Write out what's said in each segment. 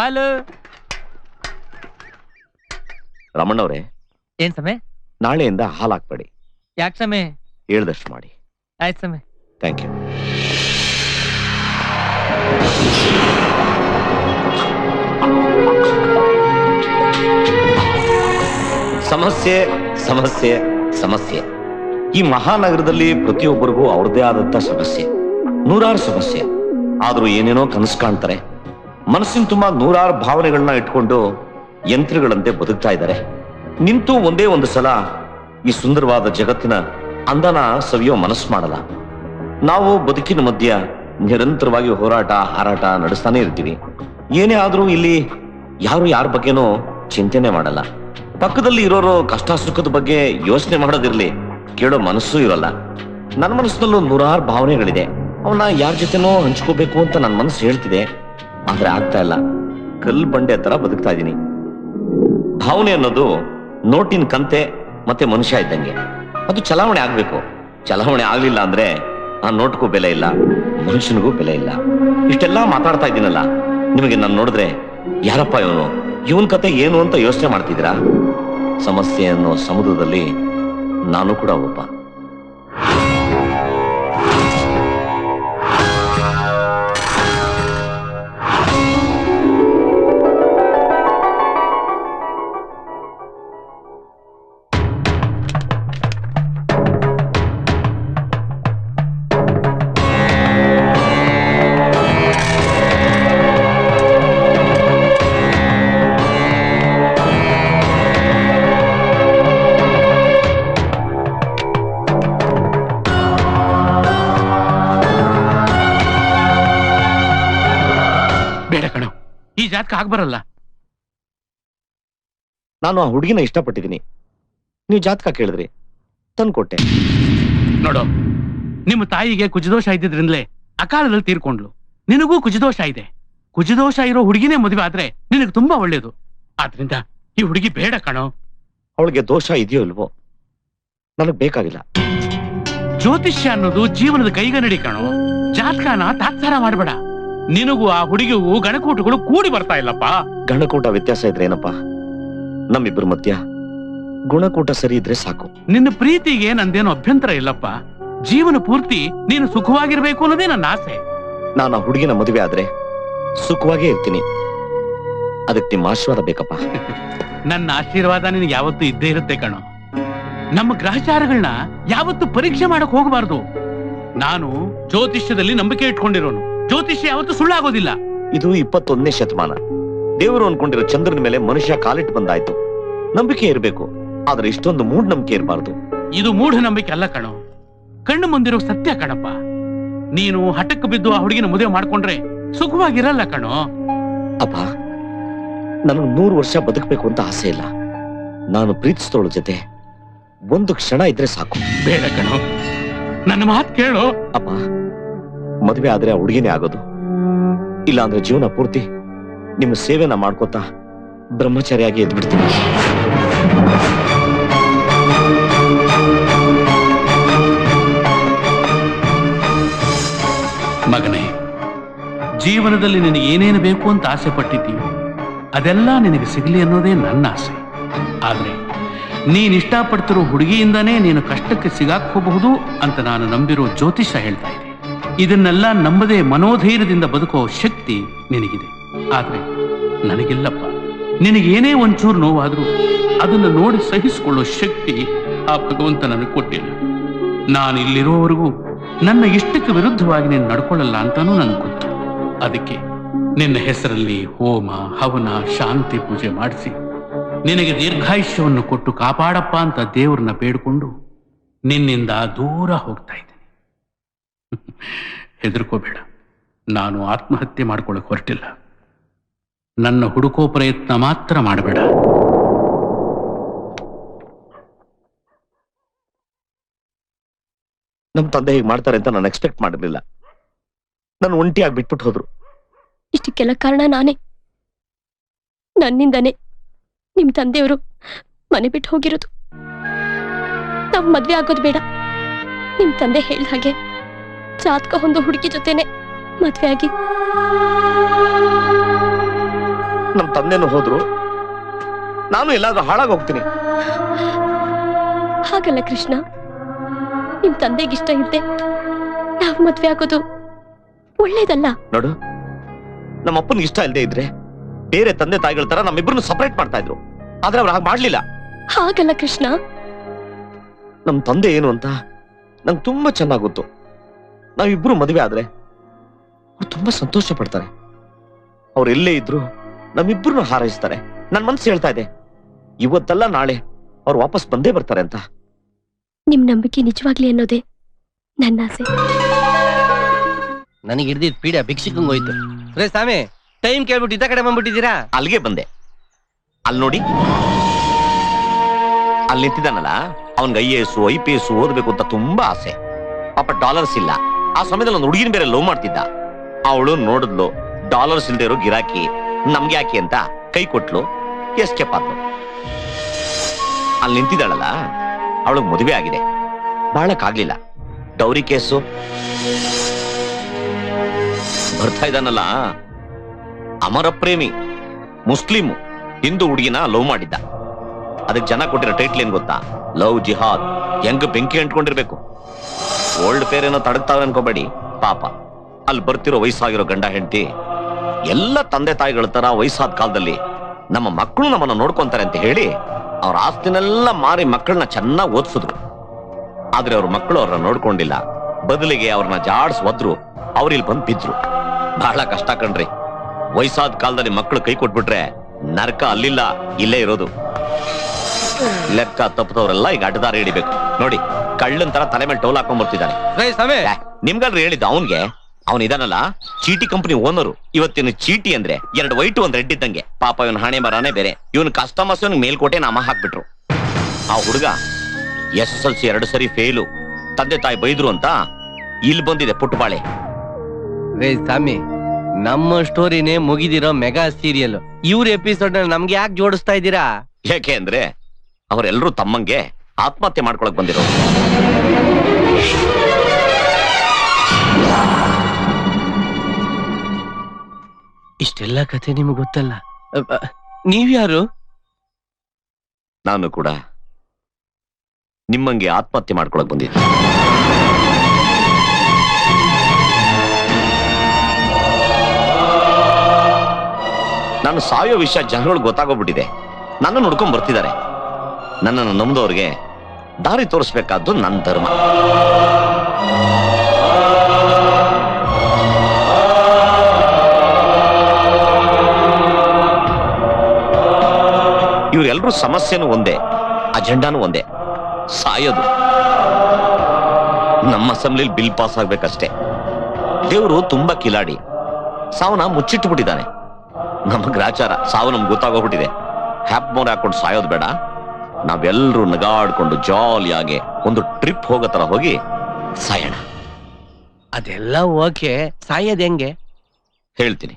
ಹಾಲು. ರಮಣ್ಣವ್ರೆ, ಏನ್ ಸಮಯ? ನಾಳೆಯಿಂದ ಹಾಲು ಹಾಕ್ಬೇಡಿ. ಯಾಕೆ ಸಮಯ? ಹೇಳ್ದಷ್ಟು ಮಾಡಿ. ಆಯ್ತು ಸಮಯ. Thank you. ಸಮಸ್ಯೆ ಸಮಸ್ಯೆ ಸಮಸ್ಯೆ. ಈ ಮಹಾನಗರದಲ್ಲಿ ಪ್ರತಿಯೊಬ್ಬರಿಗೂ ಅವ್ರದೇ ಆದಂತ ಸಮಸ್ಯೆ, ನೂರಾರು ಸಮಸ್ಯೆ. ಆದ್ರೂ ಏನೇನೋ ಕನಸು ಕಾಣ್ತಾರೆ. ಮನಸ್ಸಿನ ತುಂಬಾ ನೂರಾರು ಭಾವನೆಗಳನ್ನ ಇಟ್ಕೊಂಡು ಯಂತ್ರಗಳಂತೆ ಬದುಕ್ತಾ ಇದ್ದಾರೆ. ನಿಂತು ಒಂದೇ ಒಂದು ಸಲ ಈ ಸುಂದರವಾದ ಜಗತ್ತಿನ ಅಂದನ ಸವಿಯೋ ಮನಸ್ಸು ಮಾಡಲ್ಲ. ನಾವು ಬದುಕಿನ ಮಧ್ಯ ನಿರಂತರವಾಗಿ ಹೋರಾಟ ಹಾರಾಟ ನಡೆಸ್ತಾನೆ ಇರ್ತೀವಿ. ಏನೇ ಆದ್ರೂ ಇಲ್ಲಿ ಯಾರು ಯಾರ ಬಗ್ಗೆನೂ ಚಿಂತನೆ ಮಾಡಲ್ಲ. ಪಕ್ಕದಲ್ಲಿ ಇರೋರು ಕಷ್ಟ ಸುಖದ ಬಗ್ಗೆ ಯೋಚನೆ ಮಾಡೋದಿರ್ಲಿ, ಕೇಳೋ ಮನಸ್ಸು ಇರಲ್ಲ. ನನ್ನ ಮನಸ್ಸಿನಲ್ಲೂ ನೂರಾರು ಭಾವನೆಗಳಿದೆ. ಅವನ್ನ ಯಾರ ಜೊತೆನೋ ಹಂಚ್ಕೋಬೇಕು ಅಂತ ನನ್ನ ಮನಸ್ಸು ಹೇಳ್ತಿದೆ, ಆದ್ರೆ ಆಗ್ತಾ ಇಲ್ಲ. ಕಲ್ಲು ಬಂಡೆ ತರ ಬದುಕ್ತಾ ಇದ್ದೀನಿ. ಭಾವನೆ ಅನ್ನೋದು ನೋಟಿನ ಕಂತೆ ಮತ್ತೆ ಮನುಷ್ಯ ಇದ್ದಂಗೆ, ಅದು ಚಲಾವಣೆ ಆಗ್ಬೇಕು. ಚಲಾವಣೆ ಆಗ್ಲಿಲ್ಲ ಅಂದ್ರೆ ಆ ನೋಟ್ಗೂ ಬೆಲೆ ಇಲ್ಲ, ಮನುಷ್ಯನಿಗೂ ಬೆಲೆ ಇಲ್ಲ. ಇಷ್ಟೆಲ್ಲಾ ಮಾತಾಡ್ತಾ ಇದ್ದೀನಲ್ಲ, ನಿಮಗೆ ನಾನು ನೋಡಿದ್ರೆ ಯಾರಪ್ಪ ಇವನ್ ಕತೆ ಏನು ಅಂತ ಯೋಚನೆ ಮಾಡ್ತಿದ್ದೀರಾ? ಸಮಸ್ಯೆ ಅನ್ನೋ ಸಮುದ್ರದಲ್ಲಿ ನಾನು ಕೂಡ ಒಬ್ಬ. ಈ ಜಾತಕ ಆಗ್ಬರಲ್ಲ. ನಾನು ಆ ಹುಡುಗಿನ ಇಷ್ಟಪಟ್ಟಿದ್ದೀನಿ. ನೀವು ಜಾತಕ ಕೇಳಿದ್ರಿ, ತಂದ್ಕೊಟ್ಟೆ. ನೋಡು, ನಿಮ್ಮ ತಾಯಿಗೆ ಕುಜದೋಷ ಇದ್ದಿದ್ರಿಂದಲೇ ಅಕಾಲದಲ್ಲಿ ತೀರ್ಕೊಂಡ್ಲು. ನಿನಗೂ ಕುಜದೋಷ ಇದೆ. ಕುಜದೋಷ ಇರೋ ಹುಡುಗಿನೇ ಮದುವೆ ಆದ್ರೆ ನಿನಗೆ ತುಂಬಾ ಒಳ್ಳೇದು. ಆದ್ರಿಂದ ಈ ಹುಡುಗಿ ಬೇಡ ಕಣೋ. ಅವಳಿಗೆ ದೋಷ ಇದೆಯೋ ಇಲ್ವೋ ನನಗ್ ಬೇಕಾಗಿಲ್ಲ. ಜ್ಯೋತಿಷ್ಯ ಅನ್ನೋದು ಜೀವನದ ಕೈಗನ್ನಡಿ ಕಣೋ. ಜಾತಕನ ತಾತ್ಸಾರ ಮಾಡಬೇಡ. ನಿನಗೂ ಆ ಹುಡುಗಿಗೂ ಗಣಕೂಟಗಳು ಕೂಡಿ ಬರ್ತಾ ಇಲ್ಲಪ್ಪ. ಗಣಕೂಟ ವ್ಯತ್ಯಾಸ ಇದ್ರೆ ಏನಪ್ಪಾ? ನಮ್ಮಿಬ್ಬರ ಮಧ್ಯ ಗುಣಕೂಟ ಸರಿ ಇದ್ರೆ ಸಾಕು. ನಿನ್ನ ಪ್ರೀತಿಗೆ ನಂದೇನು ಅಭ್ಯಂತರ ಇಲ್ಲಪ್ಪ. ಜೀವನ ಪೂರ್ತಿ ನೀನು ಸುಖವಾಗಿರ್ಬೇಕು ಅನ್ನೋದೇ ನನ್ನ ಆಸೆ. ನಾನು ಆ ಹುಡುಗಿನ ಮದುವೆ ಆದ್ರೆ ಸುಖವಾಗೇ ಇರ್ತೀನಿ. ಅದಕ್ಕೆ ನಿಮ್ಮ ಆಶೀರ್ವಾದ ಬೇಕಪ್ಪ. ನನ್ನ ಆಶೀರ್ವಾದ ನಿನಗೆ ಯಾವತ್ತೂ ಇದ್ದೇ ಇರುತ್ತೆ ಕಣೋ. ನಮ್ಮ ಗ್ರಹಚಾರಗಳನ್ನ ಯಾವತ್ತೂ ಪರೀಕ್ಷೆ ಮಾಡಕ್ ಹೋಗಬಾರ್ದು. ನಾನು ಜ್ಯೋತಿಷ್ಯದಲ್ಲಿ ನಂಬಿಕೆ ಇಟ್ಕೊಂಡಿರೋನು. ಜ್ಯೋತಿಷ್ಯ ಯಾವತ್ತೂ ಸುಳ್ಳಾಗೋದಿಲ್ಲ. ಇದು 21ನೇ ಶತಮಾನ. ದೇವರು ಅನ್ಕೊಂಡಿರೋ ಚಂದ್ರನ ಮೇಲೆ ಮನುಷ್ಯ ಕಾಲಿಟ್ಟು ಬಂದಾಯ್ತು. ನಂಬಿಕೆ ಇರಬೇಕು, ಆದ್ರೆ ಇಷ್ಟೊಂದು ಮೂಢನಂಬಿಕೆ ಇರಬಾರ್ದು. ಇದು ಮೂಢನಂಬಿಕೆ ಅಲ್ಲ ಕಣೋ, ಕಣ್ಣು ಮುಂದಿರೋ ಸತ್ಯ ಕಣಪ್ಪ. ನೀನು ಹಠಕ್ಕೆ ಬಿದ್ದು ಆ ಹುಡುಗಿನ ಮದುವೆ ಮಾಡ್ಕೊಂಡ್ರೆ ಸುಖವಾಗಿರಲ್ಲ ಕಣೋ. ಅಪ್ಪ, ನನಗೆ 100 ವರ್ಷ ಬದುಕಬೇಕು ಅಂತ ಆಸೆ ಇಲ್ಲ. ನಾನು ಪ್ರೀತಿಸ್ತೋಳ ಜೊತೆ ಒಂದು ಕ್ಷಣ ಇದ್ರೆ ಸಾಕು. ಬೇಡ ಕಣೋ, ನನ್ನ ಮಾತು ಕೇಳು. ಅಪ್ಪ, ಮದುವೆ ಆದ್ರೆ ಆ ಹುಡುಗಿನೇ ಆಗೋದು. ಇಲ್ಲ ಅಂದ್ರೆ ಜೀವನ ಪೂರ್ತಿ ನಿಮ್ಮ ಸೇವೆನ ಮಾಡ್ಕೋತಾ ಬ್ರಹ್ಮಚಾರಿಯಾಗಿ ಎದ್ಬಿಡ್ತೀನಿ. ಮಗನೇ, ಜೀವನದಲ್ಲಿ ನಿನಗೆ ಏನೇನು ಬೇಕು ಅಂತ ಆಸೆ ಪಟ್ಟಿದ್ದೀಯೋ ಅದೆಲ್ಲ ನಿನಗೆ ಸಿಗಲಿ ಅನ್ನೋದೇ ನನ್ನ ಆಸೆ. ಆದ್ರೆ ನೀನ್ ಇಷ್ಟಪಡ್ತಿರೋ ಹುಡುಗಿಯಿಂದಾನೇ ನೀನು ಕಷ್ಟಕ್ಕೆ ಸಿಗಾಕೋಬಹುದು ಅಂತ ನಾನು ನಂಬಿರೋ ಜ್ಯೋತಿಷ ಹೇಳ್ತಾ ಇದೆ. ಇದನ್ನೆಲ್ಲ ನಂಬದೆ ಮನೋಧೈರ್ಯದಿಂದ ಬದುಕೋ ಶಕ್ತಿ ನಿನಗಿದೆ. ಆದ್ರೆ ನನಗಿಲ್ಲಪ್ಪ. ನಿನಗೇನೇ ಒಂಚೂರು ನೋವಾದ್ರೂ ಅದನ್ನು ನೋಡಿ ಸಹಿಸಿಕೊಳ್ಳೋ ಶಕ್ತಿ ಆ ಭಗವಂತ ನನಗೆ ಕೊಟ್ಟಿಲ್ಲ. ನಾನು ಇಲ್ಲಿರೋವರೆಗೂ ನನ್ನ ಇಷ್ಟಕ್ಕೆ ವಿರುದ್ಧವಾಗಿ ನೀನು ನಡ್ಕೊಳ್ಳಲ್ಲ ಅಂತಾನೂ ನನಗೆ ಗೊತ್ತು. ಅದಕ್ಕೆ ನಿನ್ನ ಹೆಸರಲ್ಲಿ ಹೋಮ ಹವನ ಶಾಂತಿ ಪೂಜೆ ಮಾಡಿಸಿ ನಿನಗೆ ದೀರ್ಘಾಯುಷ್ಯವನ್ನು ಕೊಟ್ಟು ಕಾಪಾಡಪ್ಪ ಅಂತ ದೇವ್ರನ್ನ ಬೇಡ್ಕೊಂಡು ನಿನ್ನಿಂದ ದೂರ ಹೋಗ್ತಾ ಇದ್ದೀನಿ. ಹೆದರ್ಕೋಬೇಡ, ನಾನು ಆತ್ಮಹತ್ಯೆ ಮಾಡ್ಕೊಳ್ಳೋಕೆ ಹೊರಟಿಲ್ಲ. ನನ್ನ ಹುಡುಕೋ ಪ್ರಯತ್ನ ಮಾತ್ರ ಮಾಡಬೇಡ. ನಮ್ ತಂದೆ ಹೀಗೆ ಮಾಡ್ತಾರೆ ಅಂತ ನಾನು ಎಕ್ಸ್ಪೆಕ್ಟ್ ಮಾಡಿರ್ಲಿಲ್ಲ. ನಾನು ಒಂಟಿಯಾಗಿ ಬಿಟ್ಬಿಟ್ಟು ಹೋದ್ರು. ಇಷ್ಟಕ್ಕೆಲ್ಲ ಕಾರಣ ನಾನೇ. ನನ್ನಿಂದಾನೇ ನಿಮ್ ತಂದೆಯವರು ಮನೆ ಬಿಟ್ಟು ಹೋಗಿರೋದು. ನಾವ್ ಮದ್ವೆ ಆಗೋದು ಬೇಡ. ನಿಮ್ ತಂದೆ ಹೇಳ್ದ ಹಾಗೆ ಜಾತಕ ಹೊಂದೋ ಹುಡುಗಿ ಜೊತೆನೆ ಮದ್ವೆ ಆಗಿ ನಮ್ ತಂದೆನೂ ಹೋದ್ರು, ನಾನು ಎಲ್ಲಾದ್ರೂ ಹಾಳಾಗಿ ಹೋಗ್ತೀನಿ. ಹಾಗಲ್ಲ ಕೃಷ್ಣ, ನಿಮ್ ತಂದೆಗಿಷ್ಟ ಇದ್ದೆ ನಾವ್ ಮದ್ವೆ ಆಗೋದು ಒಳ್ಳೇದಲ್ಲ. ನೋಡು, ನಮ್ಮ ಅಪ್ಪನಿಗೆ ಇಷ್ಟ ಇಲ್ಲದೆ ಇದ್ರೆ ಬೇರೆ ತಂದೆ ತಾಯಿಗಳ ತರ ನಮ್ಮಿಬ್ರನ್ನು ಸಪರೇಟ್ ಮಾಡ್ತಾ ಇದ್ರು. ಆದ್ರೆ ಅವ್ರು ಹಾಗೆ ಮಾಡ್ಲಿಲ್ಲ. ಹಾಗಲ್ಲ ಕೃಷ್ಣ, ನಮ್ ತಂದೆ ಏನು ಅಂತ ನಂಗೆ ತುಂಬಾ ಚೆನ್ನಾಗ್ ಗೊತ್ತು. ನಾವಿಬ್ರು ಮದುವೆ ಆದ್ರೆ ಅವ್ರು ತುಂಬಾ ಸಂತೋಷ ಪಡ್ತಾರೆ. ಅವ್ರು ಎಲ್ಲೇ ಇದ್ರು ನಮ್ಮಿಬ್ರು ಹಾರೈಸ್ತಾರೆ. ನನ್ ಮನ್ಸು ಹೇಳ್ತಾ ಇದೆ, ಇವತ್ತಲ್ಲ ನಾಳೆ ಅವ್ರು ವಾಪಸ್ ಬಂದೇ ಬರ್ತಾರೆ ಅಂತ. ನಿಮ್ ನಂಬಿಕೆ ನಿಜವಾಗ್ಲಿ ಅನ್ನೋದೇ ನನ್ನ ಆಸೆ. ನನಗೆ ಹಿಡ್ದಿದ್ ಪೀಡೆ ಭಿಕ್ಷಿಕಂಗ್ ಹೋಯ್ತು. ರೇ ಸ್ವಾಮಿ, ಟೈಮ್ ಕೇಳ್ಬಿಟ್ಟು ಇದ್ದ ಕಡೆ ಬಂದ್ಬಿಟ್ಟಿದ್ದೀರಾ? ಅಲ್ಲಿಗೆ ಬಂದೆ. ಅಲ್ಲಿ ನೋಡಿ, ಅಲ್ಲಿ ನಿಂತಿದ್ದಾನಲ್ಲ, ಅವನ್ಗೆ IAS IPS ಓದ್ಬೇಕು ಅಂತ ತುಂಬಾ ಆಸೆ. ಪಾಪ ಡಾಲರ್ಸ್ ಇಲ್ಲ. ಆ ಸಮಯದಲ್ಲಿ ಒಂದು ಹುಡುಗಿನ ಬೇರೆ ಲವ್ ಮಾಡ್ತಿದ್ದ. ಅವಳು ನೋಡಿದ್ಲು, ಡಾಲರ್ಸ್ ಇಲ್ದೇ ಇರೋ ಗಿರಾಕಿ, ನಮ್ಗೆ ಯಾಕೆ ಅಂತ ಕೈ ಕೊಟ್ಲು, ಎಸ್ಕೇಪ್ ಆದ್ಲು. ಅಲ್ಲಿ ನಿಂತಿದ್ದಾಳಲ್ಲ, ಅವಳಿಗೆ ಮದುವೆ ಆಗಿದೆ. ಬಾಳಕ್ಕಾಗ್ಲಿಲ್ಲ. Dowry case. ಬರ್ತಾ ಇದ್ದಾನಲ್ಲ, ಅಮರ ಪ್ರೇಮಿ, ಮುಸ್ಲಿಮು, ಹಿಂದೂ ಹುಡುಗಿನ ಲವ್ ಮಾಡಿದ್ದ. ಅದಕ್ಕೆ ಜನ ಕೊಟ್ಟಿರೋ ಟೈಟ್ಲ್ ಏನ್ ಗೊತ್ತಾ? ಲವ್ ಜಿಹಾದ್. ಹೆಂಗ್ ಬೆಂಕಿ ಅಂಟ್ಕೊಂಡಿರ್ಬೇಕು. ಓಲ್ಡ್ ಫೇರ್ ಏನೋ ತಡಗ್ತಾವೆ ಅನ್ಕೋಬೇಡಿ. ಪಾಪ ಅಲ್ಲಿ ಬರ್ತಿರೋ ವಯಸ್ಸಾಗಿರೋ ಗಂಡ ಹೆಂಡತಿ ಎಲ್ಲ ತಂದೆ ತಾಯಿಗಳ ತರ ವಯಸ್ಸಾದ ಕಾಲದಲ್ಲಿ ನಮ್ಮ ಮಕ್ಕಳು ನಮ್ಮನ್ನ ನೋಡ್ಕೊಂತಾರೆ ಅಂತ ಹೇಳಿ ಅವ್ರ ಆಸ್ತಿನೆಲ್ಲ ಮಾರಿ ಮಕ್ಕಳನ್ನ ಚೆನ್ನಾಗಿ ಓದಿಸಿದ್ರು. ಆದ್ರೆ ಅವ್ರ ಮಕ್ಕಳು ಅವ್ರನ್ನ ನೋಡ್ಕೊಂಡಿಲ್ಲ. ಬದಲಿಗೆ ಅವ್ರನ್ನ ಜಾಡ್ಸ್ ಒದ್ರು. ಅವ್ರಿಲ್ ಬಂದ್ ಬಿದ್ರು. ಬಹಳ ಕಷ್ಟ ಕಣ್ರಿ. ವಯಸ್ಸಾದ ಕಾಲದಲ್ಲಿ ಮಕ್ಕಳು ಕೈ ಕೊಟ್ಬಿಟ್ರೆ ನರಕ ಅಲ್ಲಿಲ್ಲ, ಇಲ್ಲೇ ಇರೋದು. ಲೆಕ್ಕ ತಪ್ಪದವರೆಲ್ಲ ಈಗ ಅಡ್ಡದಾರಿ ಹಿಡಿಬೇಕು. ನೋಡಿ, ಕಳ್ಳನ್ ತರ ತಲೆ ಮೇಲೆ ಟೋಲ್ ಹಾಕೊಂಡ್ ಬರ್ತಿದ್ದಾನೆ. ನಿಮ್ಗಲ್ರಿ ಹೇಳಿದ್ದು ಅವನ್ಗೆ. ಅವನ್ ಇದಾನಲ್ಲ, ಚೀಟಿ ಕಂಪನಿ ಓನರು. ಇವತ್ತಿನ ಚೀಟಿ ಅಂದ್ರೆ 2 ವೈಟ್ 1 ರೆಡ್ ಇದ್ದಂಗೆ. ಪಾಪ ಇವನ್ ಹಣೆ ಬರಾನೇ ಬೇರೆ. ಇವನ್ ಕಸ್ಟಮರ್ಸ್ ಇವನ್ ಮೇಲ್ಕೋಟೆ ನಾಮ ಹಾಕ್ಬಿಟ್ರು. ಆ ಹುಡುಗ SSLC 2 ಸರಿ ಫೇಲು. ತಂದೆ ತಾಯಿ ಬೈದ್ರು ಅಂತ ಇಲ್ಲಿ ಬಂದಿದೆ ಪುಟ್ಟಬಾಳೆ. ರೇ ಸ್ವಾಮಿ, ನಮ್ಮ ಸ್ಟೋರಿನೇ ಮುಗಿದಿರೋ ಮೆಗಾ ಸೀರಿಯಲ್. ಇವ್ರ ಎಪಿಸೋಡ್ ನಮ್ಗೆ ಯಾಕೆ ಜೋಡಿಸ್ತಾ ಇದ್ದೀರಾ? ಯಾಕೆ ಅಂದ್ರೆ ಅವರೆಲ್ಲರೂ ತಮ್ಮಂಗೆ ಆತ್ಮಹತ್ಯೆ ಮಾಡ್ಕೊಳಕ್ ಬಂದಿರೋ. ಇಷ್ಟೆಲ್ಲ ಕಥೆ ನಿಮ್ಗೆ ಗೊತ್ತಲ್ಲ. ನೀವ್ಯಾರು? ನಾನು ಕೂಡ ನಿಮ್ಮಂಗೆ ಆತ್ಮಹತ್ಯೆ ಮಾಡ್ಕೊಳಕ್ ಬಂದಿದ್ದೆ. ನಾನು ಸಾಯೋ ವಿಷಯ ಜನಗಳಿಗೆ ಗೊತ್ತಾಗೋಗ್ಬಿಟ್ಟಿದೆ. ನನ್ನ ನೋಡ್ಕೊಂಡ್ ಬರ್ತಿದ್ದಾರೆ. ನನ್ನನ್ನು ನಂಬಿದವ್ರಿಗೆ ದಾರಿ ತೋರಿಸ್ಬೇಕಾದ್ದು ನನ್ನ ಧರ್ಮ. ಇವರೆಲ್ಲರೂ ಸಮಸ್ಯೆನೂ ಒಂದೇ, ಅಜೆಂಡಾನು ಒಂದೇ, ಸಾಯೋದು. ನಮ್ಮ ಅಸೆಂಬ್ಲಿಲಿ ಬಿಲ್ ಪಾಸ್ ಆಗ್ಬೇಕಷ್ಟೇ. ದೇವರು ತುಂಬಾ ಕಿಲಾಡಿ. ಸಾವನ್ನ ಮುಚ್ಚಿಟ್ಟು ಬಿಟ್ಟಿದ್ದಾನೆ. ನಮ್ಮ ಗ್ರಾಚಾರ ಸಾವು ನಮ್ಗೆ ಗೊತ್ತಾಗೋಗ್ಬಿಟ್ಟಿದೆ. ಹ್ಯಾಪ್ ಮೋರ್ ಹಾಕೊಂಡು ಸಾಯೋದು ಬೇಡ. ನಾವೆಲ್ಲರೂ ನಗಾಡ್ಕೊಂಡು ಜಾಲಿಯಾಗಿ ಒಂದು ಟ್ರಿಪ್ ಹೋಗೋ ತರ ಹೋಗಿ ಸಾಯೋಣ. ಅದೆಲ್ಲ ಓಕೆ, ಸಾಯೋದ್ ಹೆಂಗೆ ಹೇಳ್ತೀನಿ.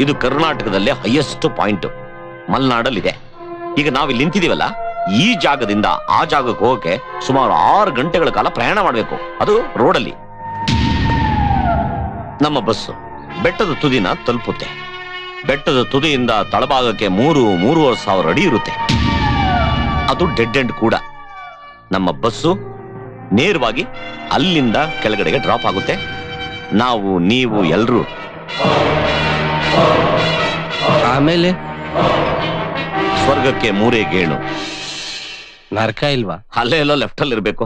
ಇದು ಕರ್ನಾಟಕದಲ್ಲೇ ಹೈಯೆಸ್ಟ್ ಪಾಯಿಂಟ್, ಮಲೆನಾಡಲ್ಲಿದೆ. ಈಗ ನಾವಿಲ್ಲಿ ನಿಂತಿದೀವಲ್ಲ, ಈ ಜಾಗದಿಂದ ಆ ಜಾಗಕ್ಕೆ ಹೋಗಕ್ಕೆ ಸುಮಾರು 6 ಗಂಟೆಗಳ ಕಾಲ ಪ್ರಯಾಣ ಮಾಡಬೇಕು. ಅದು ರೋಡಲ್ಲಿ. ನಮ್ಮ ಬಸ್ಸು ಬೆಟ್ಟದ ತುದಿನ ತಲುಪುತ್ತೆ. ಬೆಟ್ಟದ ತುದಿಯಿಂದ ತಳಭಾಗಕ್ಕೆ 3-3.5 ಸಾವಿರ ಅಡಿ ಇರುತ್ತೆ. ಅದು ಡೆಡ್ ಎಂಡ್ ಕೂಡ. ನಮ್ಮ ಬಸ್ಸು ನೇರವಾಗಿ ಅಲ್ಲಿಂದ ಕೆಳಗಡೆಗೆ ಡ್ರಾಪ್ ಆಗುತ್ತೆ. ನಾವು ನೀವು ಎಲ್ರೂ ಆಮೇಲೆ ಸ್ವರ್ಗಕ್ಕೆ 3 ಗೇಣು. ನರಕ ಇಲ್ವಾ? ಅಲ್ಲೇ ಎಲ್ಲೋ ಲೆಫ್ಟ್ ಅಲ್ಲಿ ಇರ್ಬೇಕು.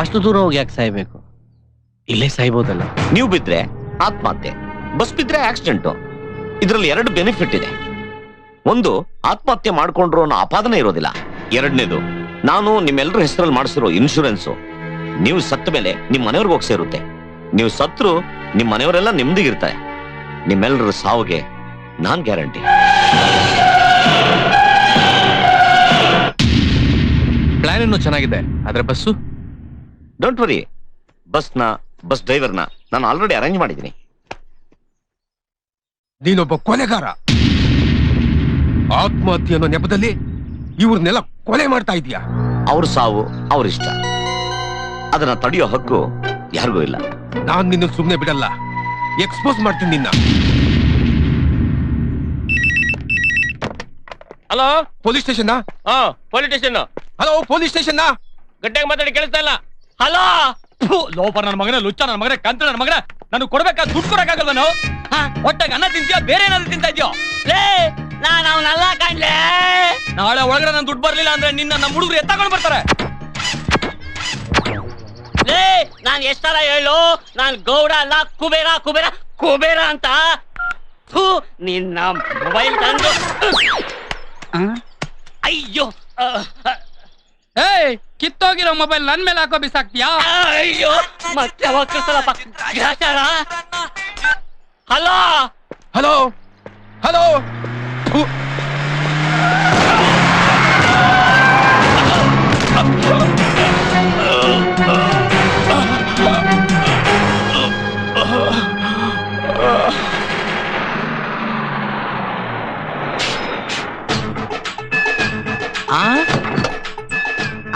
ಅಷ್ಟು ದೂರ ಹೋಗಿ ಯಾಕೆ ಸಾಯ್ಬೇಕು? ಇಲ್ಲೇ ಸಾಯ್ಬೋದಲ್ಲ. ನೀವು ಬಿದ್ರೆ ಆತ್ಮಹತ್ಯೆ, ಬಸ್ ಬಿದ್ರೆ ಆಕ್ಸಿಡೆಂಟ್. ಇದರಲ್ಲಿ 2 ಬೆನಿಫಿಟ್ ಇದೆ. ಒಂದು, ಆತ್ಮಹತ್ಯೆ ಮಾಡ್ಕೊಂಡ್ರು ಅನ್ನೋ ಅಪಾದನೆ ಇರೋದಿಲ್ಲ. 2ನೇದು, ನಾನು ನಿಮ್ಮೆಲ್ಲರ ಹೆಸರಲ್ಲಿ ಮಾಡಿಸಿರೋ ಇನ್ಶೂರೆನ್ಸ್ ನೀವು ಸತ್ತ ಮೇಲೆ ನಿಮ್ ಮನೆಯವ್ರಿಗೆ ಹೋಗಿ ಸೇರುತ್ತೆ. ನೀವು ಸತ್ರು ನಿಮ್ ಮನೆಯವರೆಲ್ಲ ನೆಮ್ಮದಿಗಿರ್ತಾರೆ. ನಿಮ್ಮೆಲ್ಲರ ಸಾವಿಗೆ ನಾನ್ ಗ್ಯಾರಂಟಿ. ಪ್ಲಾನ್ ಇನ್ನೂ ಚೆನ್ನಾಗಿದೆ, ಆದ್ರೆ ಬಸ್ಸು ಡೋಂಟ್ ವರಿ. ಬಸ್ ಡ್ರೈವರ್ನ ನಾನು ಆಲ್ರೆಡಿ ಅರೇಂಜ್ ಮಾಡಿದ್ದೀನಿ. ನೀನೊಬ್ಬ ಕೊಲೆಗಾರ. ಆತ್ಮಹತ್ಯೆ ಅನ್ನೋ ನೆಪದಲ್ಲಿ ಇವ್ರನ್ನೆಲ್ಲ ಕೊಲೆ ಮಾಡ್ತಾ ಇದೀಯಾ? ಅವ್ರ ಸಾವು ಅವ್ರ ಇಷ್ಟ. ಅದನ್ನ ತಡೆಯೋ ಹಕ್ಕು ಯಾರಿಗೂ ಇಲ್ಲ. ನಾನ್ ನಿನ್ನ ಸುಮ್ನೆ ಬಿಡಲ್ಲ, ಎಕ್ಸ್ಪೋಸ್ ಮಾಡ್ತೀನಿ ನಿನ್ನ. Hello police station? Police station. Hello police station? ಗಟ್ಟಿಯಾಗಿ ಮಾತಾಡಿ ಕೇಳಿಸ್ತಾ ಇಲ್ಲ. ಹಲೋ ಲೋಪರ್ ನನ್ನ ಮಗನ, ಲುಚ್ಚ ನನ್ನ ಮಗನ, ಕಂತ್ರ ನನ್ನ ಮಗನ, ನಾನು ಕೊಡ್ಬೇಕಾದ ದುಡ್ಡು ಕೊಡಕ್ಕಾಗಲ್ವನು? ಹೊಟ್ಟೆಗೆ ಅನ್ನ ತಿಂತೀಯ, ಬೇರೆ ಏನಾದ್ರು ತಿಂತಾ ಇದೆಯೋ? ಲೇ ನಾನು ಅವನಲ್ಲ ಕಾಣ್ಲೇ. ನಾಳೆ ಒಳಗಡೆ ನಾನು ದುಡ್ಡು ಬರ್ಲಿಲ್ಲ ಅಂದ್ರೆ ನಿನ್ನ ನಮ್ಮ ಹುಡುಗರು ಎತ್ತಾಕೊಂಡು ಬರ್ತಾರೆ. ಲೇ ನಾನ್ ಎಷ್ಟರ ಹೇಳು, ನಾನ್ ಗೌಡ ಅಲ್ಲ, ಕುಬೇರ ಕುಬೇರ ಕುಬೇರ ಅಂತ. ನಿನ್ನ ಮೊಬೈಲ್ ತಂದು ಅಯ್ಯೋ ಏಯ್, ಕಿತ್ತೋಗಿರೋ ಮೊಬೈಲ್ ನನ್ ಮೇಲೆ ಹಾಕೋ ಬಿಸಾಕ್ತಿಯಾ? ಅಯ್ಯೋ ಮತ್ತೆ ಯಾವಾಗ ಕಳ್ಸಲ್ಲಪ್ಪ ಗ್ರಾಚಾರ. Hello hello hello.